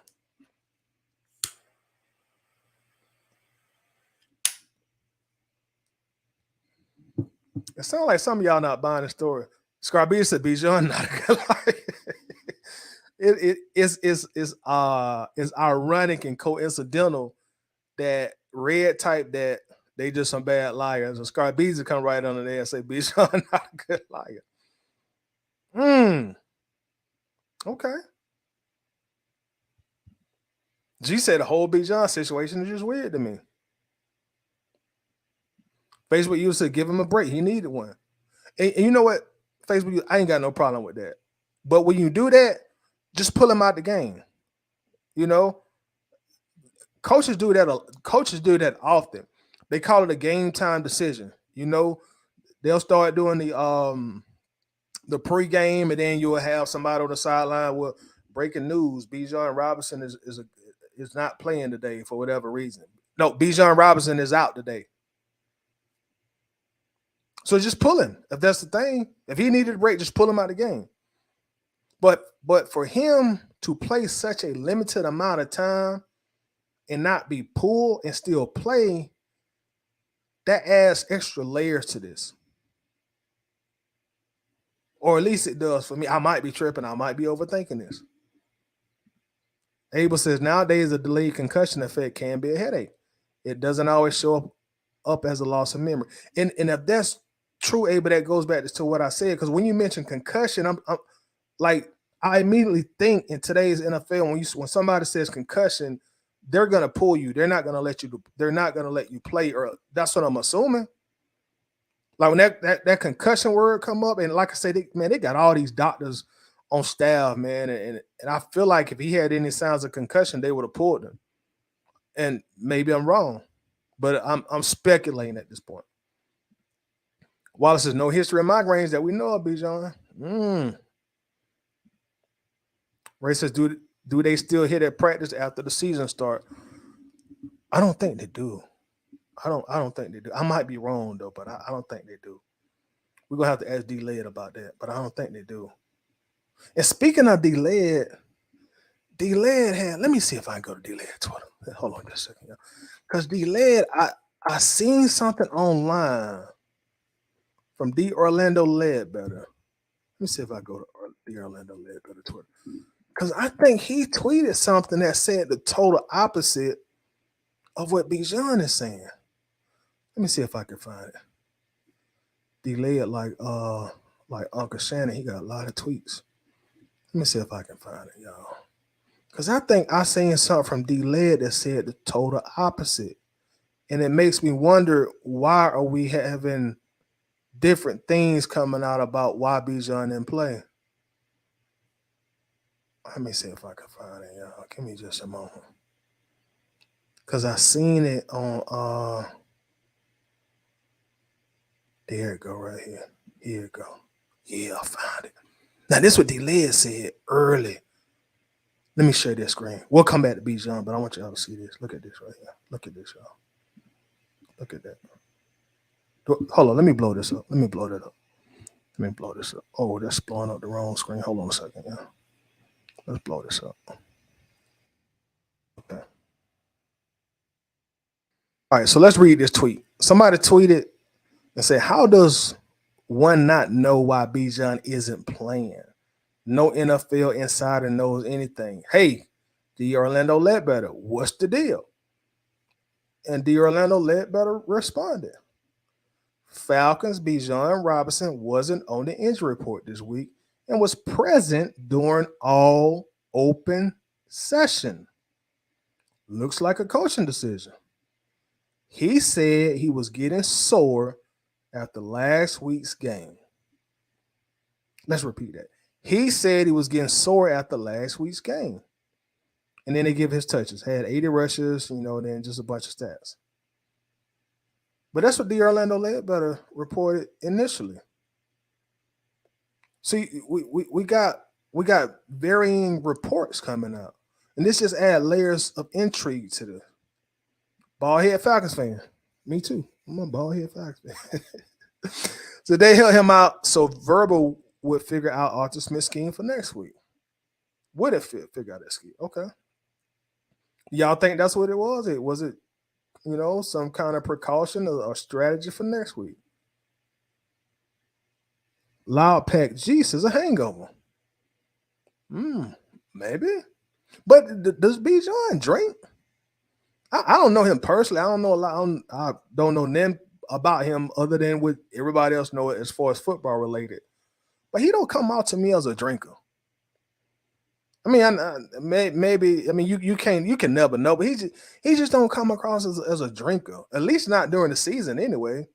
It sounds like some of y'all not buying the story. Scarbeezy said Bijan not a good liar. It's ironic and coincidental that Red type that they just some bad liars. And Scarbeezy come right under there and say Bijan not a good liar. Okay. G said the whole Bijan situation is just weird to me. Facebook used to give him a break. He needed one. And you know what? Facebook, I ain't got no problem with that. But when you do that, just pull him out the game. You know, coaches do that. Coaches do that often. They call it a game time decision. You know, they'll start doing the pregame, and then you'll have somebody on the sideline with breaking news: Bijan Robinson is not playing today for whatever reason. No, Bijan Robinson is out today. So just pull him if that's the thing. If he needed a break, just pull him out of the game. But for him to play such a limited amount of time and not be pulled and still play, that adds extra layers to this. Or at least it does for me. I might be tripping. I might be overthinking this. Abel says nowadays a delayed concussion effect can be a headache. It doesn't always show up as a loss of memory. And if that's true, Abel, that goes back to what I said. Because when you mention concussion, I'm like, I immediately think in today's NFL, when somebody says concussion, they're gonna pull you. They're not gonna let you. They're not gonna let you play. Or that's what I'm assuming. Like when that concussion word come up, and like I said, they got all these doctors on staff, man, and I feel like if he had any signs of concussion, they would have pulled him. And maybe I'm wrong, but I'm speculating at this point. Wallace says no history of migraines that we know of, Bijan. Ray says, do they still hit at practice after the season start? I don't think they do. I don't think they do. I might be wrong though, but I don't think they do. We're gonna have to ask D-Led about that, but I don't think they do. And speaking of D-Led had, let me see if I can go to D-Led Twitter. Hold on just a second, because D-Led, I seen something online from D Orlando Ledbetter. Let me see if I go to D Orlando Ledbetter Twitter, because I think he tweeted something that said the total opposite of what Bijan is saying. Let me see if I can find it. D-Led like Uncle Shannon, he got a lot of tweets. Let me see if I can find it, y'all. Because I think I seen something from D-Led that said the total opposite. And it makes me wonder, why are we having different things coming out about why Bijan didn't play? Let me see if I can find it, y'all. Give me just a moment. Because I seen it on there it go right here. Here it go. Yeah, I found it. Now this is what D-Led said early. Let me share this screen. We'll come back to Bijan, but I want y'all to see this. Look at this right here. Look at this, y'all. Look at that. Hold on. Let me blow this up. Let me blow that up. Let me blow this up. Oh, that's blowing up the wrong screen. Hold on a second, yeah. Let's blow this up. Okay. All right, so let's read this tweet. Somebody tweeted and said, how does one not know why Bijan isn't playing? No NFL insider knows anything. Hey, D Orlando Ledbetter, what's the deal? And D Orlando Ledbetter responded. Falcons Bijan Robinson wasn't on the injury report this week and was present during all open session. Looks like a coaching decision. He said he was getting sore after last week's game. Let's repeat that. He said he was getting sore after last week's game. And then they give his touches. Had 80 rushes, then just a bunch of stats. But that's what the Orlando Ledbetter reported initially. See, we got varying reports coming out. And this just adds layers of intrigue to the bald head Falcons fan. Me too. I'm a bald head Falcons fan. So they held him out so Verbal would figure out Arthur Smith's scheme for next week. Would it figure out that scheme? Okay. Y'all think that's what it was? Was it, some kind of precaution or strategy for next week? Loud Pack G says a hangover. Maybe. But does Bijan drink? I don't know him personally. I don't know a lot. I don't know them about him other than what everybody else know as far as football related. But he don't come out to me as a drinker. I mean, maybe. I mean, you can never know. But he just don't come across as a drinker. At least not during the season, anyway.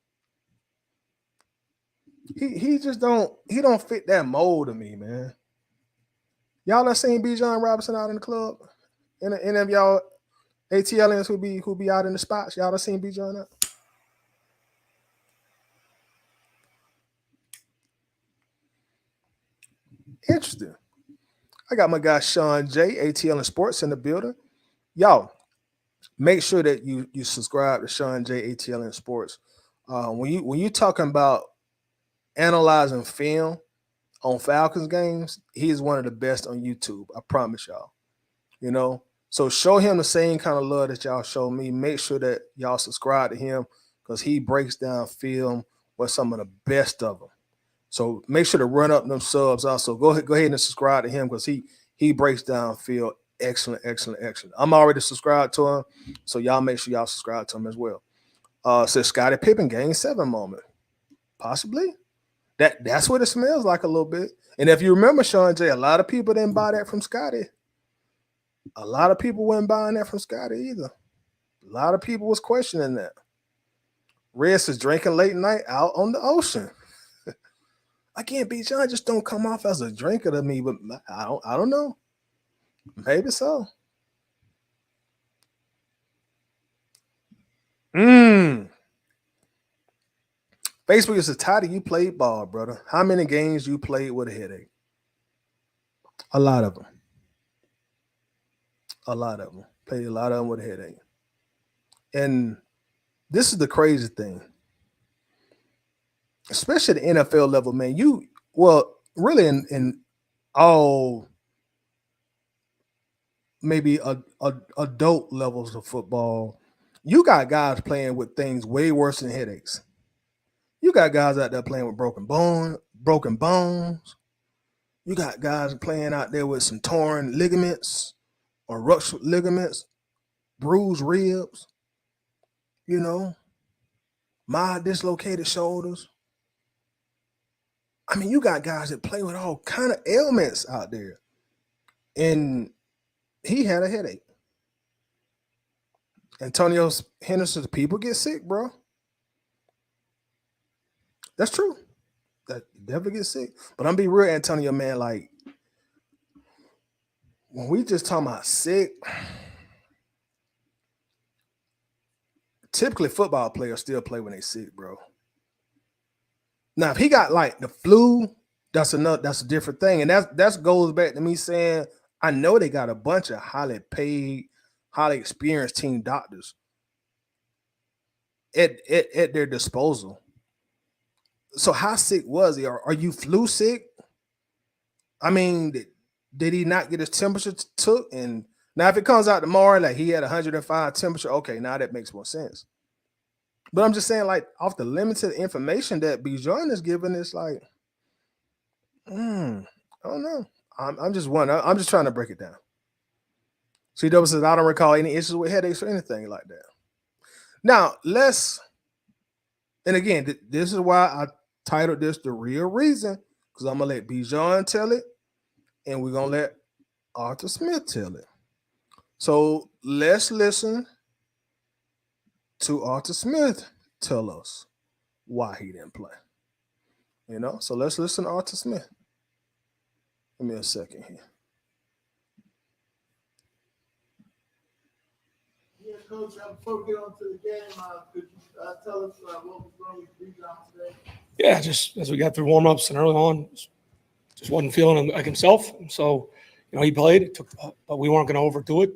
He just don't fit that mold to me, man. Y'all have seen Bijan Robinson out in the club? Any of y'all ATLians who be out in the spots? Y'all have seen Bijan out? Interesting. I got my guy Shawn J, ATL Sports in the building. Y'all, make sure that you subscribe to Shawn J, ATL Sports. When you talking about analyzing film on Falcons games, he is one of the best on YouTube. I promise y'all. So show him the same kind of love that y'all show me. Make sure that y'all subscribe to him because he breaks down film with some of the best of them. So make sure to run up them subs. Also, go ahead and subscribe to him because he breaks down field excellent. I'm already subscribed to him, so y'all make sure y'all subscribe to him as well. Says Scottie Pippen Game 7 moment, possibly. That's what it smells like a little bit. And if you remember, Shawn J, a lot of people didn't buy that from Scottie. A lot of people weren't buying that from Scottie either. A lot of people was questioning that. Reds is drinking late night out on the ocean. Again, Bijan just don't come off as a drinker to me, but I don't know. Maybe so. Facebook is a title you played ball, brother. How many games you played with a headache? A lot of them. Played a lot of them with a headache. And this is the crazy thing. Especially at the NFL level, man. Really in all maybe adult levels of football, you got guys playing with things way worse than headaches. You got guys out there playing with broken bones. You got guys playing out there with some torn ligaments or ruptured ligaments, bruised ribs, mild dislocated shoulders. I mean, you got guys that play with all kind of ailments out there. And he had a headache. Antonio Henderson, people get sick, bro. That's true. That definitely get sick. But I'm be real, Antonio, man. Like, when we just talking about sick, typically football players still play when they sick, bro. Now, if he got like the flu, that's a different thing. And that goes back to me saying, I know they got a bunch of highly paid, highly experienced team doctors at their disposal. So how sick was he? Are you flu sick? I mean, did he not get his temperature took? And now if it comes out tomorrow, like he had 105 temperature, okay, now that makes more sense. But I'm just saying, like, off the limited information that Bijan is giving, it's like, I don't know. I'm just wondering. I'm just trying to break it down. CW says, I don't recall any issues with headaches or anything like that. Now, let's And again, this is why I titled this The Real Reason, because I'm going to let Bijan tell it, and we're going to let Arthur Smith tell it. So let's listen to Arthur Smith tell us why he didn't play. So let's listen to Arthur Smith. Give me a second here. Yeah, Coach, before we get on to the game, could you tell us what was wrong with Bijan today? Yeah, just as we got through warm-ups and early on, just wasn't feeling like himself. So, he played, but we weren't going to overdo it.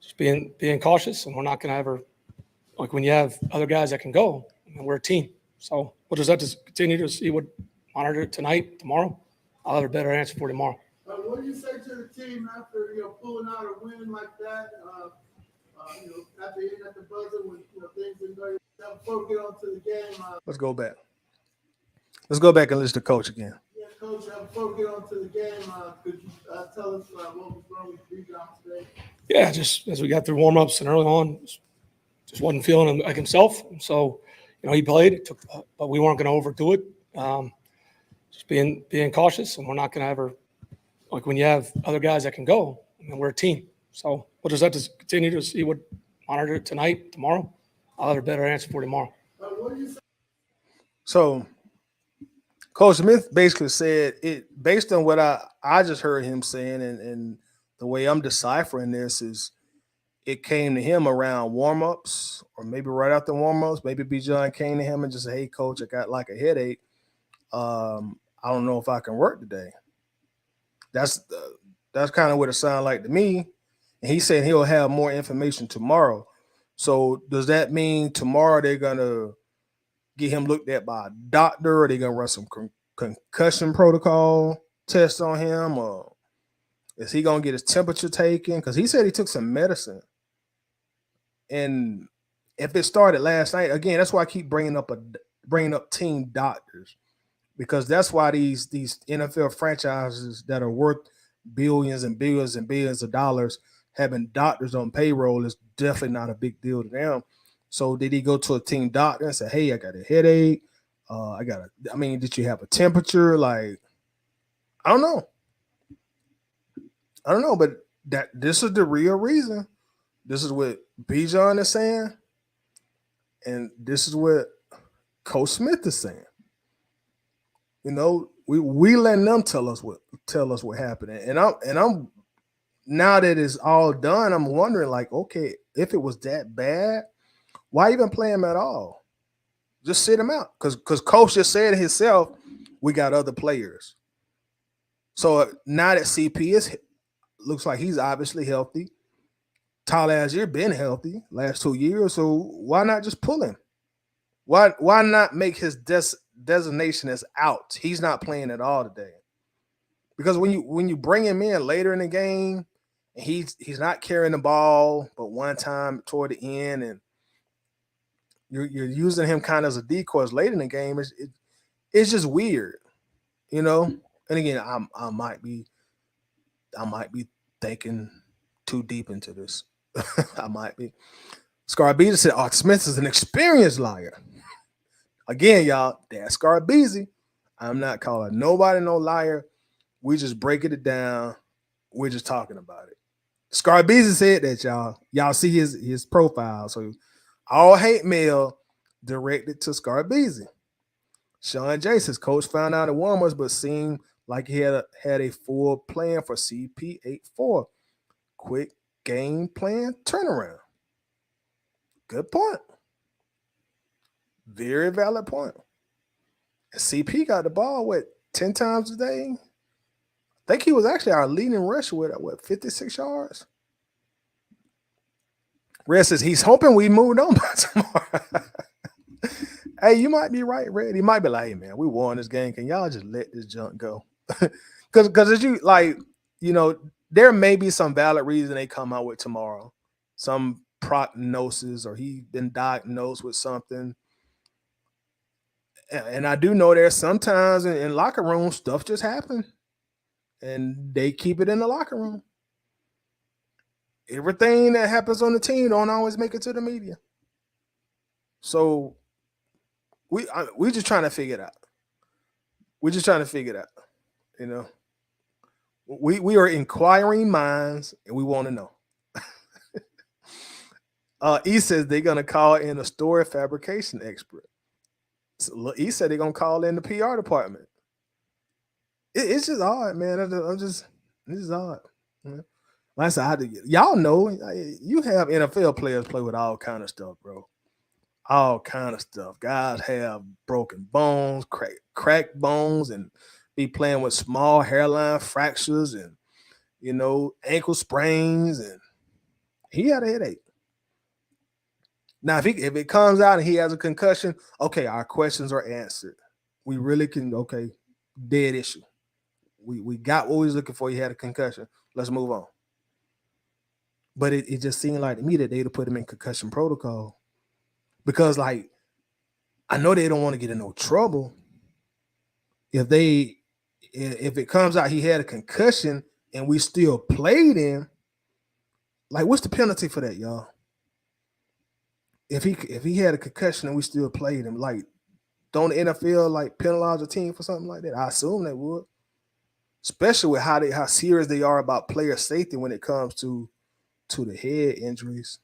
Just being cautious, and we're not going to ever, like when you have other guys that can go, and we're a team. So we'll just have to continue to see monitor it tonight, tomorrow. I'll have a better answer for tomorrow. What do you say to the team after pulling out a win like that? After hitting at the buzzer when things didn't go. Before we get on to the game, Let's go back. Let's go back and listen to Coach again. Yeah, Coach, before we get on to the game, could you tell us what was wrong with Bijan today? Yeah, just as we got through warm-ups and early on, just wasn't feeling like himself. So, he played, but we weren't going to overdo it. Just being cautious, and we're not going to ever, like when you have other guys that can go, and we're a team. So we'll just have to continue to see monitor it tonight, tomorrow. I'll have a better answer for tomorrow. What do you say? So Coach Smith basically said it based on what I just heard him saying, and the way I'm deciphering this is it came to him around warm-ups, or maybe right after warm-ups. Maybe Bijan came to him and just said, "Hey, Coach, I got like a headache. I don't know if I can work today." That's kind of what it sounded like to me. And he said he'll have more information tomorrow. So does that mean tomorrow they're gonna get him looked at by a doctor, or are they gonna run some concussion protocol test on him, or is he gonna get his temperature taken? Because he said he took some medicine. And if it started last night, again, that's why I keep bringing up team doctors, because that's why these NFL franchises that are worth billions and billions and billions of dollars having doctors on payroll is definitely not a big deal to them. So did he go to a team doctor and say, "Hey, I got a headache. Did you have a temperature?" Like, I don't know. But this is the real reason. This is what Bijan is saying, and this is what Coach Smith is saying. We letting them tell us what happened, and I'm now that it's all done, I'm wondering, like, okay, if it was that bad, why even play him at all? Just sit him out, because Coach just said himself, we got other players. So now that CP looks like he's obviously healthy. Tyler Algier been healthy last 2 years, so why not just pull him? Why not make his designation as out? He's not playing at all today. Because when you bring him in later in the game, he's not carrying the ball, but one time toward the end, and you're using him kind of as a decoy late in the game. It's just weird, And again, I might be thinking too deep into this. I might be. Scarbeezy said Arthur Smith is an experienced liar. Again, y'all, that's Scarbeezy. I'm not calling nobody no liar. We just breaking it down. We're just talking about it. Scarbeezy said that, y'all. Y'all see his profile. So all hate mail directed to Scarbeezy. Shawn Davis, his coach, found out at warm-ups, but seemed like he had a full plan for CP84. Quick game plan turnaround. Good point. Very valid point. CP got the ball, 10 times a day? I think he was actually our leading rusher with 56 yards. Red says he's hoping we moved on by tomorrow. Hey, you might be right, Red. He might be like, "Hey, man, we won this game. Can y'all just let this junk go?" Because as you there may be some valid reason they come out with tomorrow, some prognosis, or he been diagnosed with something. And I do know there's sometimes in locker rooms stuff just happens, and they keep it in the locker room. Everything that happens on the team don't always make it to the media. So we just trying to figure it out. We're just trying to figure it out. You know, we are inquiring minds, and we want to know. E says they're gonna call in a story fabrication expert. So he said they're gonna call in the PR department. It's just odd, man. This is odd. Like I said, y'all know you have NFL players play with all kind of stuff, bro. All kind of stuff. Guys have broken bones, cracked bones, and be playing with small hairline fractures and ankle sprains, and he had a headache. Now, if it comes out and he has a concussion, okay, our questions are answered. We really can, dead issue. We got what we was looking for. He had a concussion. Let's move on. But it just seemed like to me that they'd have put him in concussion protocol because, like, I know they don't want to get in no trouble. If it comes out he had a concussion and we still played him, like, what's the penalty for that, y'all? If he had a concussion and we still played him, like, don't the NFL like penalize a team for something like that? I assume they would, especially with how serious they are about player safety when it comes to the head injuries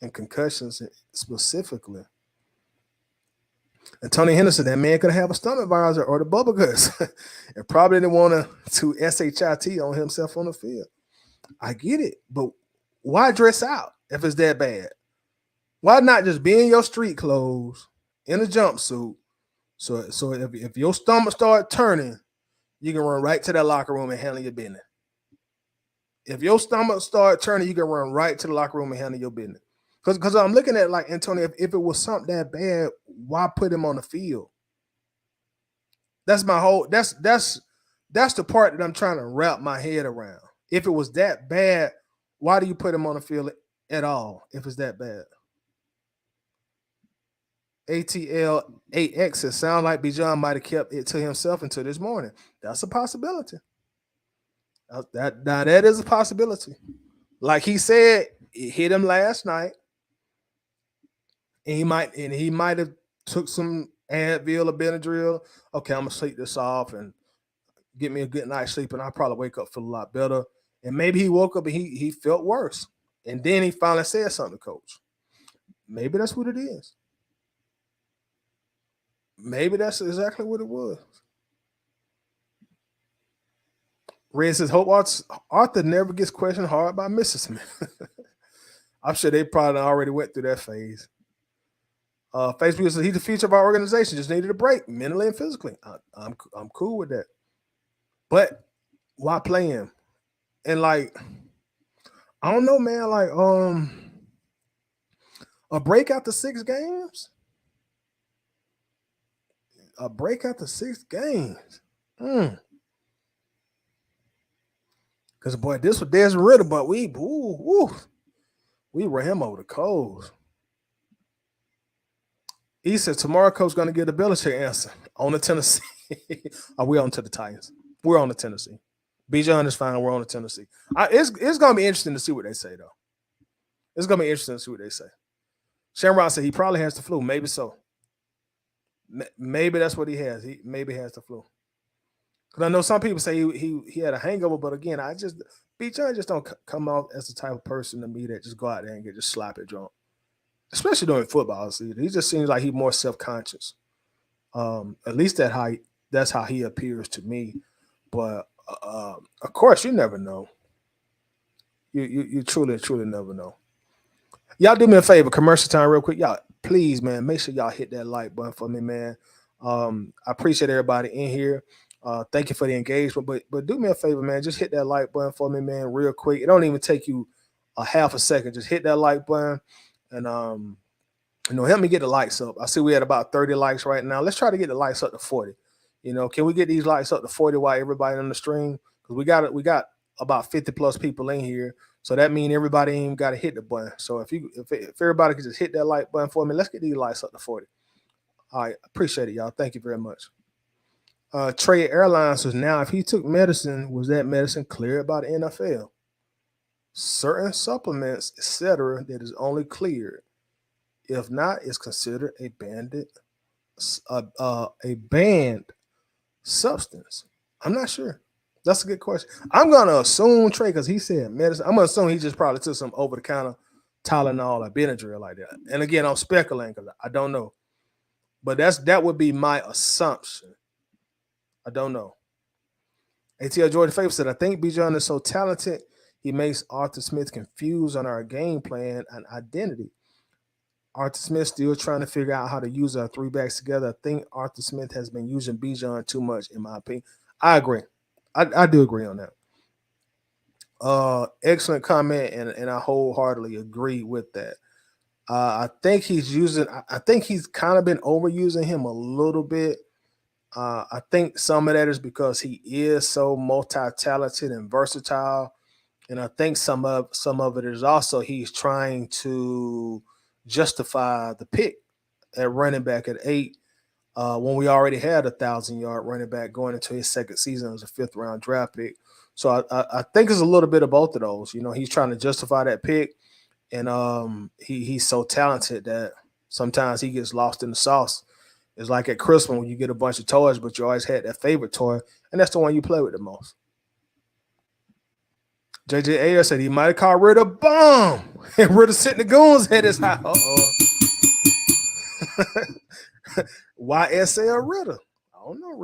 and concussions specifically. And Tony Henderson, that man could have a stomach virus or the bubble guts, and probably didn't want to shit on himself on the field. I get it, but why dress out if it's that bad? Why not just be in your street clothes in a jumpsuit? So if your stomach start turning, you can run right to that locker room and handle your business. If your stomach start turning, you can run right to the locker room and handle your business. Because I'm looking at, like, Antonio, if it was something that bad, why put him on the field? That's my whole. That's the part that I'm trying to wrap my head around. If it was that bad, why do you put him on the field at all? If it's that bad. ATL8X, it sounds like Bijan might have kept it to himself until this morning. That's a possibility. That is a possibility. Like he said, it hit him last night, and he might have took some Advil or Benadryl. Okay, I'm gonna sleep this off and get me a good night's sleep, and I'll probably wake up feel a lot better. And maybe he woke up and he felt worse, and then he finally said something to coach. Maybe that's what it is. Maybe that's exactly what it was. Red says, hope Arthur never gets questioned hard by Mrs. Smith. I'm sure they probably already went through that phase. Facebook says, he's the future of our organization. Just needed a break, mentally and physically. I'm cool with that. But why play him? And, like, I don't know, man. Like, a break after 6 games? A break after 6 games? Because, boy, this was Desmond Ritter, but we ran him over the coals. He said tomorrow coach going to get a Belichick answer on the Tennessee. Are we on to the Titans? We're on the Tennessee. Bijan is fine. We're on the Tennessee. It's going to be interesting to see what they say, though. It's going to be interesting to see what they say. Shamrock said he probably has the flu. Maybe so. Maybe that's what he has. He maybe has the flu. Because I know some people say he had a hangover, but again, Bijan just don't come off as the type of person to me that just go out there and get just sloppy drunk. Especially during football season. He just seems like he's more self-conscious. At least that's how he appears to me. But of course, you never know. You truly never know. Y'all do me a favor, commercial time real quick. Y'all, please, man, make sure y'all hit that like button for me, man. I appreciate everybody in here. Thank you for the engagement. But do me a favor, man. Just hit that like button for me, man, real quick. It don't even take you a half a second. Just hit that like button. And help me get the likes up. I see we had about 30 likes right now. Let's try to get the likes up to 40. Can we get these likes up to 40 while everybody on the stream? Because we got about 50 plus people in here. So that means everybody ain't got to hit the button. So if everybody could just hit that like button for me, let's get these likes up to 40. All right, appreciate it, y'all. Thank you very much. Trey Airlines says, now if he took medicine, was that medicine cleared by the NFL? Certain supplements, etc., that is only cleared. If not, it's considered a bandit a banned substance? I'm not sure. That's a good question. I'm gonna assume Trey, because he said medicine. I'm gonna assume he just probably took some over the counter Tylenol or Benadryl like that. And again, I'm speculating because I don't know. But that would be my assumption. I don't know. ATL Jordan Faber said, I think Bijan is so talented, he makes Arthur Smith confused on our game plan and identity. Arthur Smith still trying to figure out how to use our three backs together. I think Arthur Smith has been using Bijan too much, in my opinion. I agree. I do agree on that. Excellent comment, and I wholeheartedly agree with that. I think I think he's kind of been overusing him a little bit. I think some of that is because he is so multi-talented and versatile, and I think some of it is also he's trying to justify the pick at running back at 8 when we already had 1,000-yard running back going into his second season as a 5th-round draft pick. So I think it's a little bit of both of those. You know, he's trying to justify that pick, and he's so talented that sometimes he gets lost in the sauce. It's like at Christmas when you get a bunch of toys, but you always had that favorite toy, and that's the one you play with the most. JJ Ayer said he might have called Ritter bomb, and Ritter sitting the goons head is high. YSL Ritter. I don't know.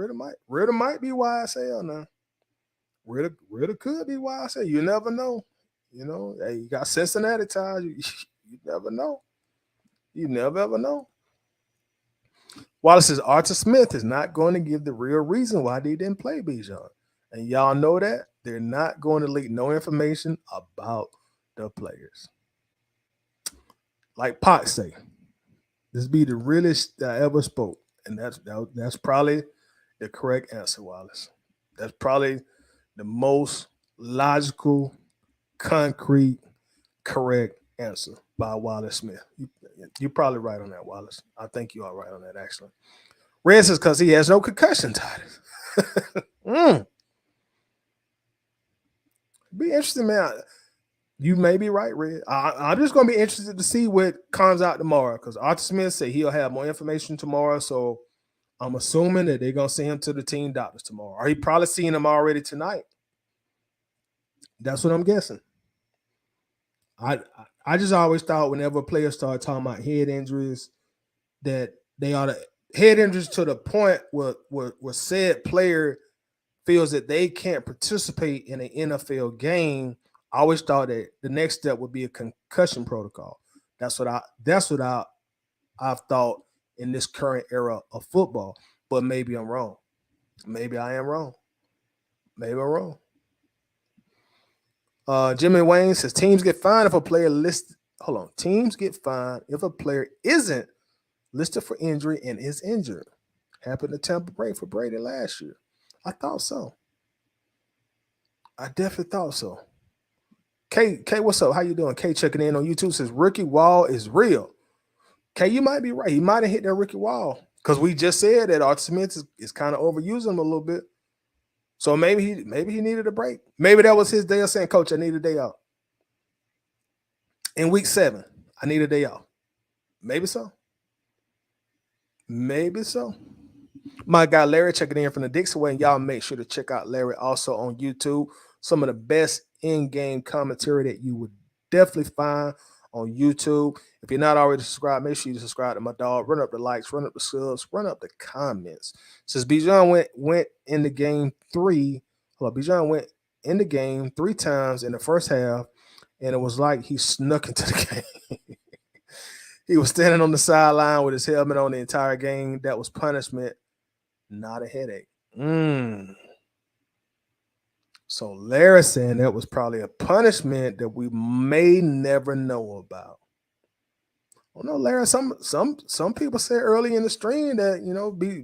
Ritter might be YSL now. Ritter could be YSL. You never know. You know, hey, you got Cincinnati ties. You never know. You never ever know. Wallace says Arthur Smith is not going to give the real reason why they didn't play Bijan. And y'all know that. They're not going to leak no information about the players. Like Pac say, this be the realest I ever spoke. And that's probably the correct answer, Wallace. That's probably the most logical, concrete, correct answer by Wallace Smith. You're probably right on that, Wallace. I think you are right on that, actually. Red says because he has no concussion, Titus. Be interesting, man. You may be right, Red. I'm just going to be interested to see what comes out tomorrow, because Arthur Smith said he'll have more information tomorrow, so I'm assuming that they're going to send him to the team doctors tomorrow. Or he probably seen him already tonight. That's what I'm guessing. I just always thought whenever players start talking about head injuries, that they ought to head injuries to the point where said player feels that they can't participate in an NFL game. I always thought that the next step would be a concussion protocol. That's what I've thought in this current era of football. But maybe I'm wrong. Maybe I am wrong. Maybe I'm wrong. Jimmy Wayne says teams get fined if a player listed. Hold on. Teams get fined if a player isn't listed for injury and is injured. Happened to Tampa Bay for Brady last year. I thought so. I definitely thought so. K, what's up? How you doing? K checking in on YouTube says Ricky Wall is real. K, you might be right. He might have hit that Ricky Wall because we just said that Arthur Smith is kind of overusing him a little bit. So maybe he needed a break. Maybe that was his day of saying, Coach, I need a day off. In week 7, I need a day off. Maybe so. Maybe so. My guy Larry checking in from the Dixon Way, and y'all make sure to check out Larry also on YouTube. Some of the best in-game commentary that you would definitely find on YouTube. If you're not already subscribed, make sure you subscribe to my dog. Run up the likes, run up the subs, run up the comments. Since Bijan went in the game 3, Bijan went in the game 3 times in the first half, and it was like he snuck into the game. He was standing on the sideline with his helmet on the entire game. That was punishment, not a headache. So Larry saying that was probably a punishment that we may never know about. Oh no, Larry. Some people said early in the stream that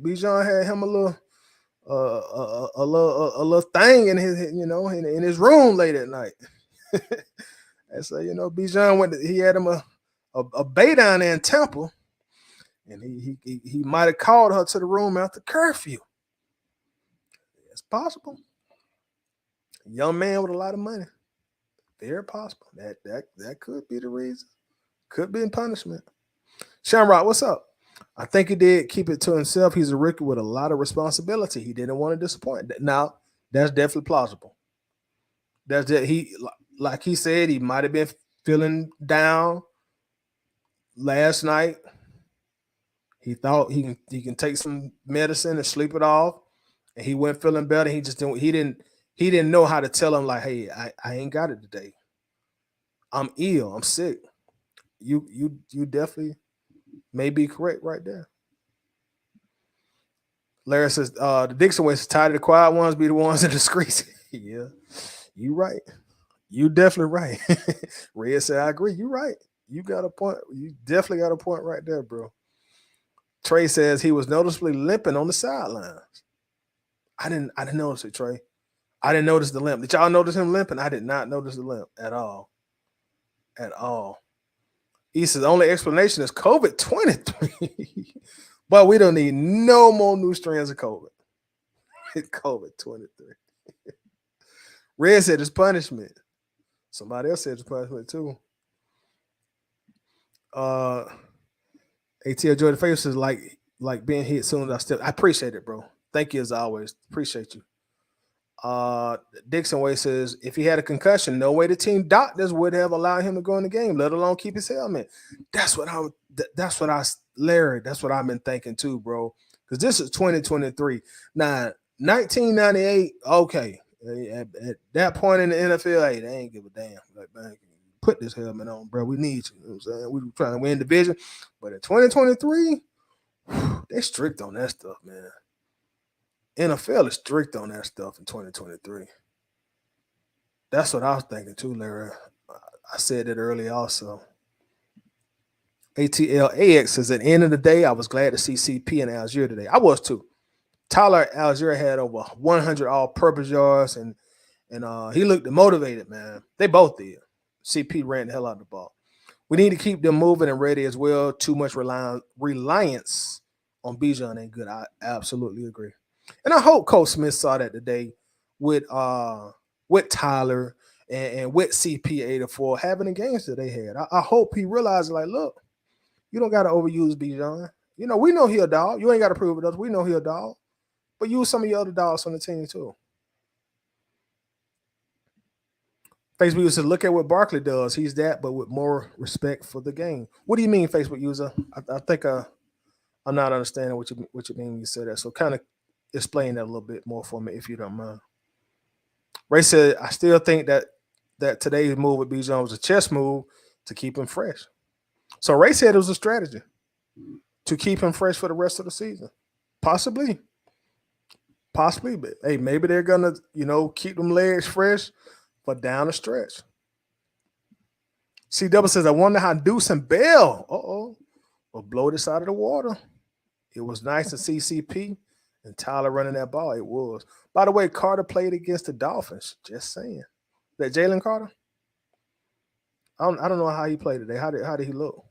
Bijan had him a little thing in his in his room late at night. And so Bijan he had him a bay down there in Tampa, and he might have called her to the room after curfew. It's possible. A young man with a lot of money. Very possible. That could be the reason. Could be in punishment. Shamrock, what's up? I think he did keep it to himself. He's a rookie with a lot of responsibility. He didn't want to disappoint. Now, that's definitely plausible. That's that like he said, he might have been feeling down last night. He thought he can take some medicine and sleep it off, and he went feeling better. He didn't know how to tell him like, hey, I ain't got it today. I'm ill. I'm sick. You definitely may be correct right there. Larry says the Dixon way is tired of the quiet ones be the ones in the streets. Yeah, you right. You definitely right. Red said I agree. You right. You got a point. You definitely got a point right there, bro. Trey says he was noticeably limping on the sidelines. I didn't notice it, Trey. I didn't notice the limp. Did y'all notice him limping? I did not notice the limp at all. At all. He says the only explanation is COVID-23. But we don't need no more new strands of COVID. COVID-23. Red said it's punishment. Somebody else said it's punishment too. ATL Jordan Face is like being hit soon as I step. I appreciate it, bro. Thank you as always. Appreciate you. Dixon Way says if he had a concussion, no way the team doctors would have allowed him to go in the game, let alone keep his helmet. That's what Larry, that's what I've been thinking too, bro. Because this is 2023. Now, 1998, okay. At that point in the NFL, hey, they ain't give a damn. Like, man, put this helmet on, bro. We need you. You know what I'm saying? We were trying to win division. But in 2023, they strict on that stuff, man. NFL is strict on that stuff in 2023. That's what I was thinking too, Larry. I said it earlier also. ATLAX says at the end of the day, I was glad to see CP and Algier today. I was too. Tyler Algier had over 100 all-purpose yards, and he looked motivated, man. They both did. CP ran the hell out of the ball. We need to keep them moving and ready as well. Too much reliance on Bijan ain't good. I absolutely agree. And I hope Coach Smith saw that today with Tyler and with CP84 having the games that they had. I hope he realized, like, look, you don't got to overuse Bijan. You know, we know he a dog. You ain't got to prove it to us. We know he a dog. But use some of your other dogs on the team too. Facebook user, look at what Barkley does. He's that, but with more respect for the game. What do you mean, Facebook user? I think I'm not understanding what you mean when you say that. So kind of explain that a little bit more for me, if you don't mind. Ray said, I still think that today's move with Bijan was a chess move to keep him fresh. So Ray said it was a strategy to keep him fresh for the rest of the season. Possibly, but hey, maybe they're gonna, keep them legs fresh for down the stretch. CW says, I wonder how Deuce and Bell will blow this out of the water. It was nice to see CP and Tyler running that ball. It was. By the way, Carter played against the Dolphins. Just saying. That Jalen Carter? I don't know how he played today. How did he look?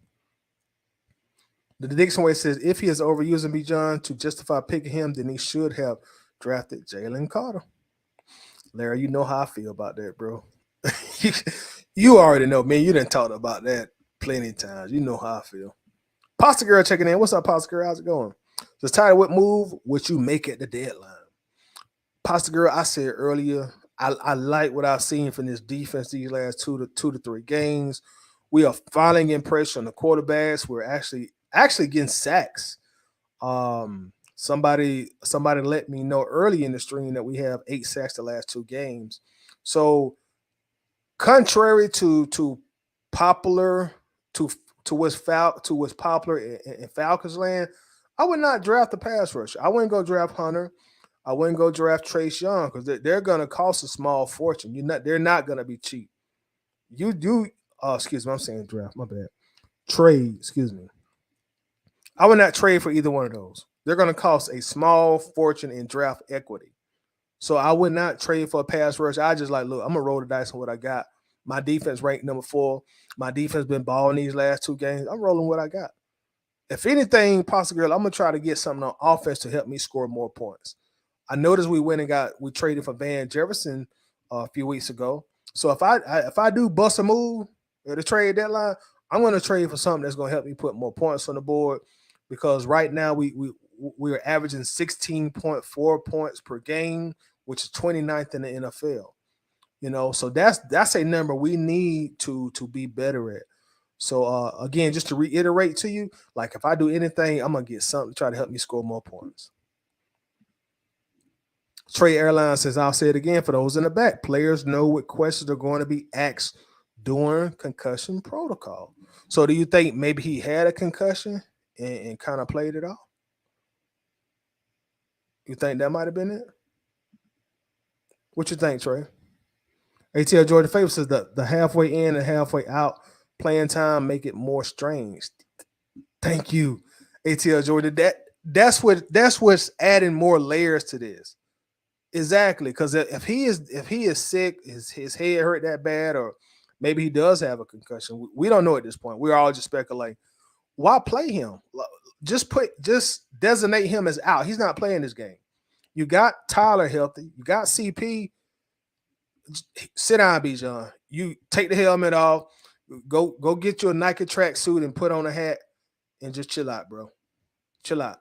The Dixon way says, if he is overusing Bijan to justify picking him, then he should have drafted Jalen Carter. Larry, you know how I feel about that, bro. You already know, man. You done talked about that plenty of times. You know how I feel. Pasta Girl checking in. What's up, Pasta Girl? How's it going? Just tired what move would you make at the deadline? Pasta Girl, I said earlier, I like what I've seen from this defense these last two to three games. We are finally getting pressure on the quarterbacks. We're actually getting sacks. Somebody let me know early in the stream that we have 8 sacks the last 2 games. So contrary to popular to what's popular in Falcons land, I would not draft the pass rush. I wouldn't go draft Hunter. I wouldn't go draft Trace Young because they're going to cost a small fortune. They're not going to be cheap. Excuse me, I'm saying draft. My bad. Trade. Excuse me. I would not trade for either one of those. They're going to cost a small fortune in draft equity. So I would not trade for a pass rush. I just look, I'm going to roll the dice on what I got. My defense ranked number 4. My defense been balling these last 2 games. I'm rolling what I got. If anything, Pasta Girl, I'm going to try to get something on offense to help me score more points. I noticed we traded for Van Jefferson a few weeks ago. So if I do bust a move at the trade deadline, I'm going to trade for something that's going to help me put more points on the board. because right now we're averaging 16.4 points per game, which is 29th in the NFL. So that's a number we need to be better at. So again, just to reiterate to you, like if I do anything, I'm gonna get something to try to help me score more points. Trey Airline says, I'll say it again for those in the back. Players know what questions are going to be asked during concussion protocol. So do you think maybe he had a concussion and kind of played it off? You think that might have been it? What you think, Trey? ATL Georgia Favor says the halfway in and halfway out playing time make it more strange. Thank you, ATL Georgia. That's what's adding more layers to this. Exactly, because if he is sick, his head hurt that bad, or maybe he does have a concussion. We don't know at this point. We're all just speculating. Why play him? Just designate him as out. He's not playing this game. You got Tyler healthy. You got CP. Sit down, Bijan. You take the helmet off. Go get you a Nike track suit and put on a hat and just chill out, bro. Chill out.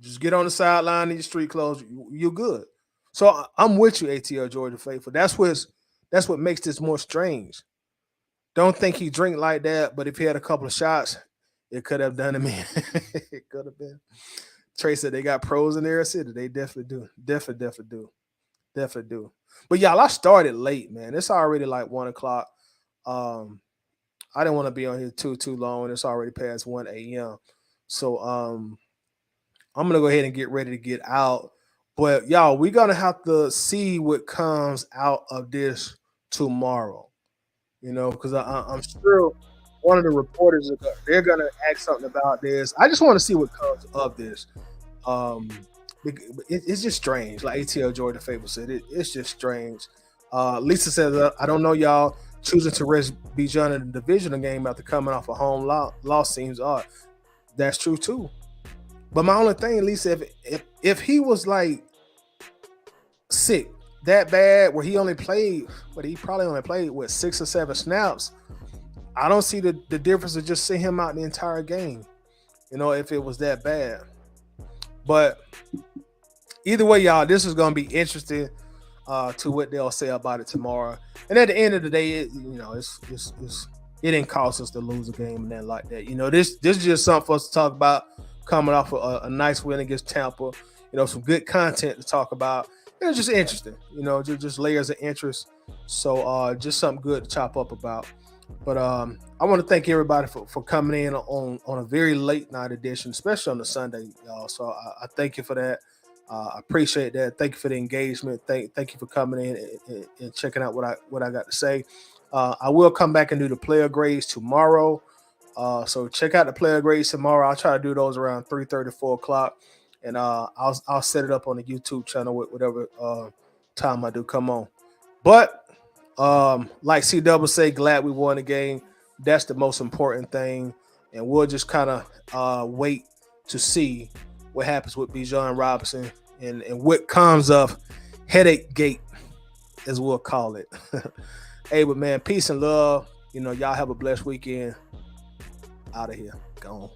Just get on the sideline in your street clothes. You're good. So I'm with you, ATL Georgia Faithful. That's what makes this more strange. Don't think he drink like that, but if he had a couple of shots, it could have done him in. It could have been. Trey said they got pros in their city. They definitely do. Definitely do. But y'all, I started late, man. It's already like 1 o'clock. I didn't want to be on here too long. It's already past 1 a.m. So I'm gonna go ahead and get ready to get out. But y'all, we're gonna have to see what comes out of this tomorrow. Because I'm sure one of the reporters they're gonna ask something about this. I just want to see what comes of this. It's just strange. Like ATL Georgia Fable said, it's just strange. Lisa says, I don't know, y'all. Choosing to rest Bijan in the divisional game after coming off a home loss seems odd. That's true too. But my only thing, Lisa, if he was like sick that bad, where he probably only played with 6 or 7 snaps, I don't see the difference of just seeing him out the entire game. If it was that bad. But either way, y'all, this is going to be interesting to what they'll say about it tomorrow. And at the end of the day, it didn't cost us to lose a game and then like that. This is just something for us to talk about coming off a nice win against Tampa. Some good content to talk about. It's just interesting. Just layers of interest. So just something good to chop up about. But I want to thank everybody for coming in on a very late night edition, especially on the Sunday, y'all. So I thank you for that. I appreciate that. Thank you for the engagement. Thank you for coming in and checking out what I got to say. I will come back and do the player grades tomorrow. So check out the player grades tomorrow. I'll try to do those around 3:30, 4 o'clock. And I'll set it up on the YouTube channel with whatever time I do come on. But like C-Double say, glad we won the game. That's the most important thing. And we'll just kind of wait to see what happens with Bijan Robinson and what comes of headache gate, as we'll call it. Hey, but man, peace and love. Y'all have a blessed weekend. Out of here. Gone.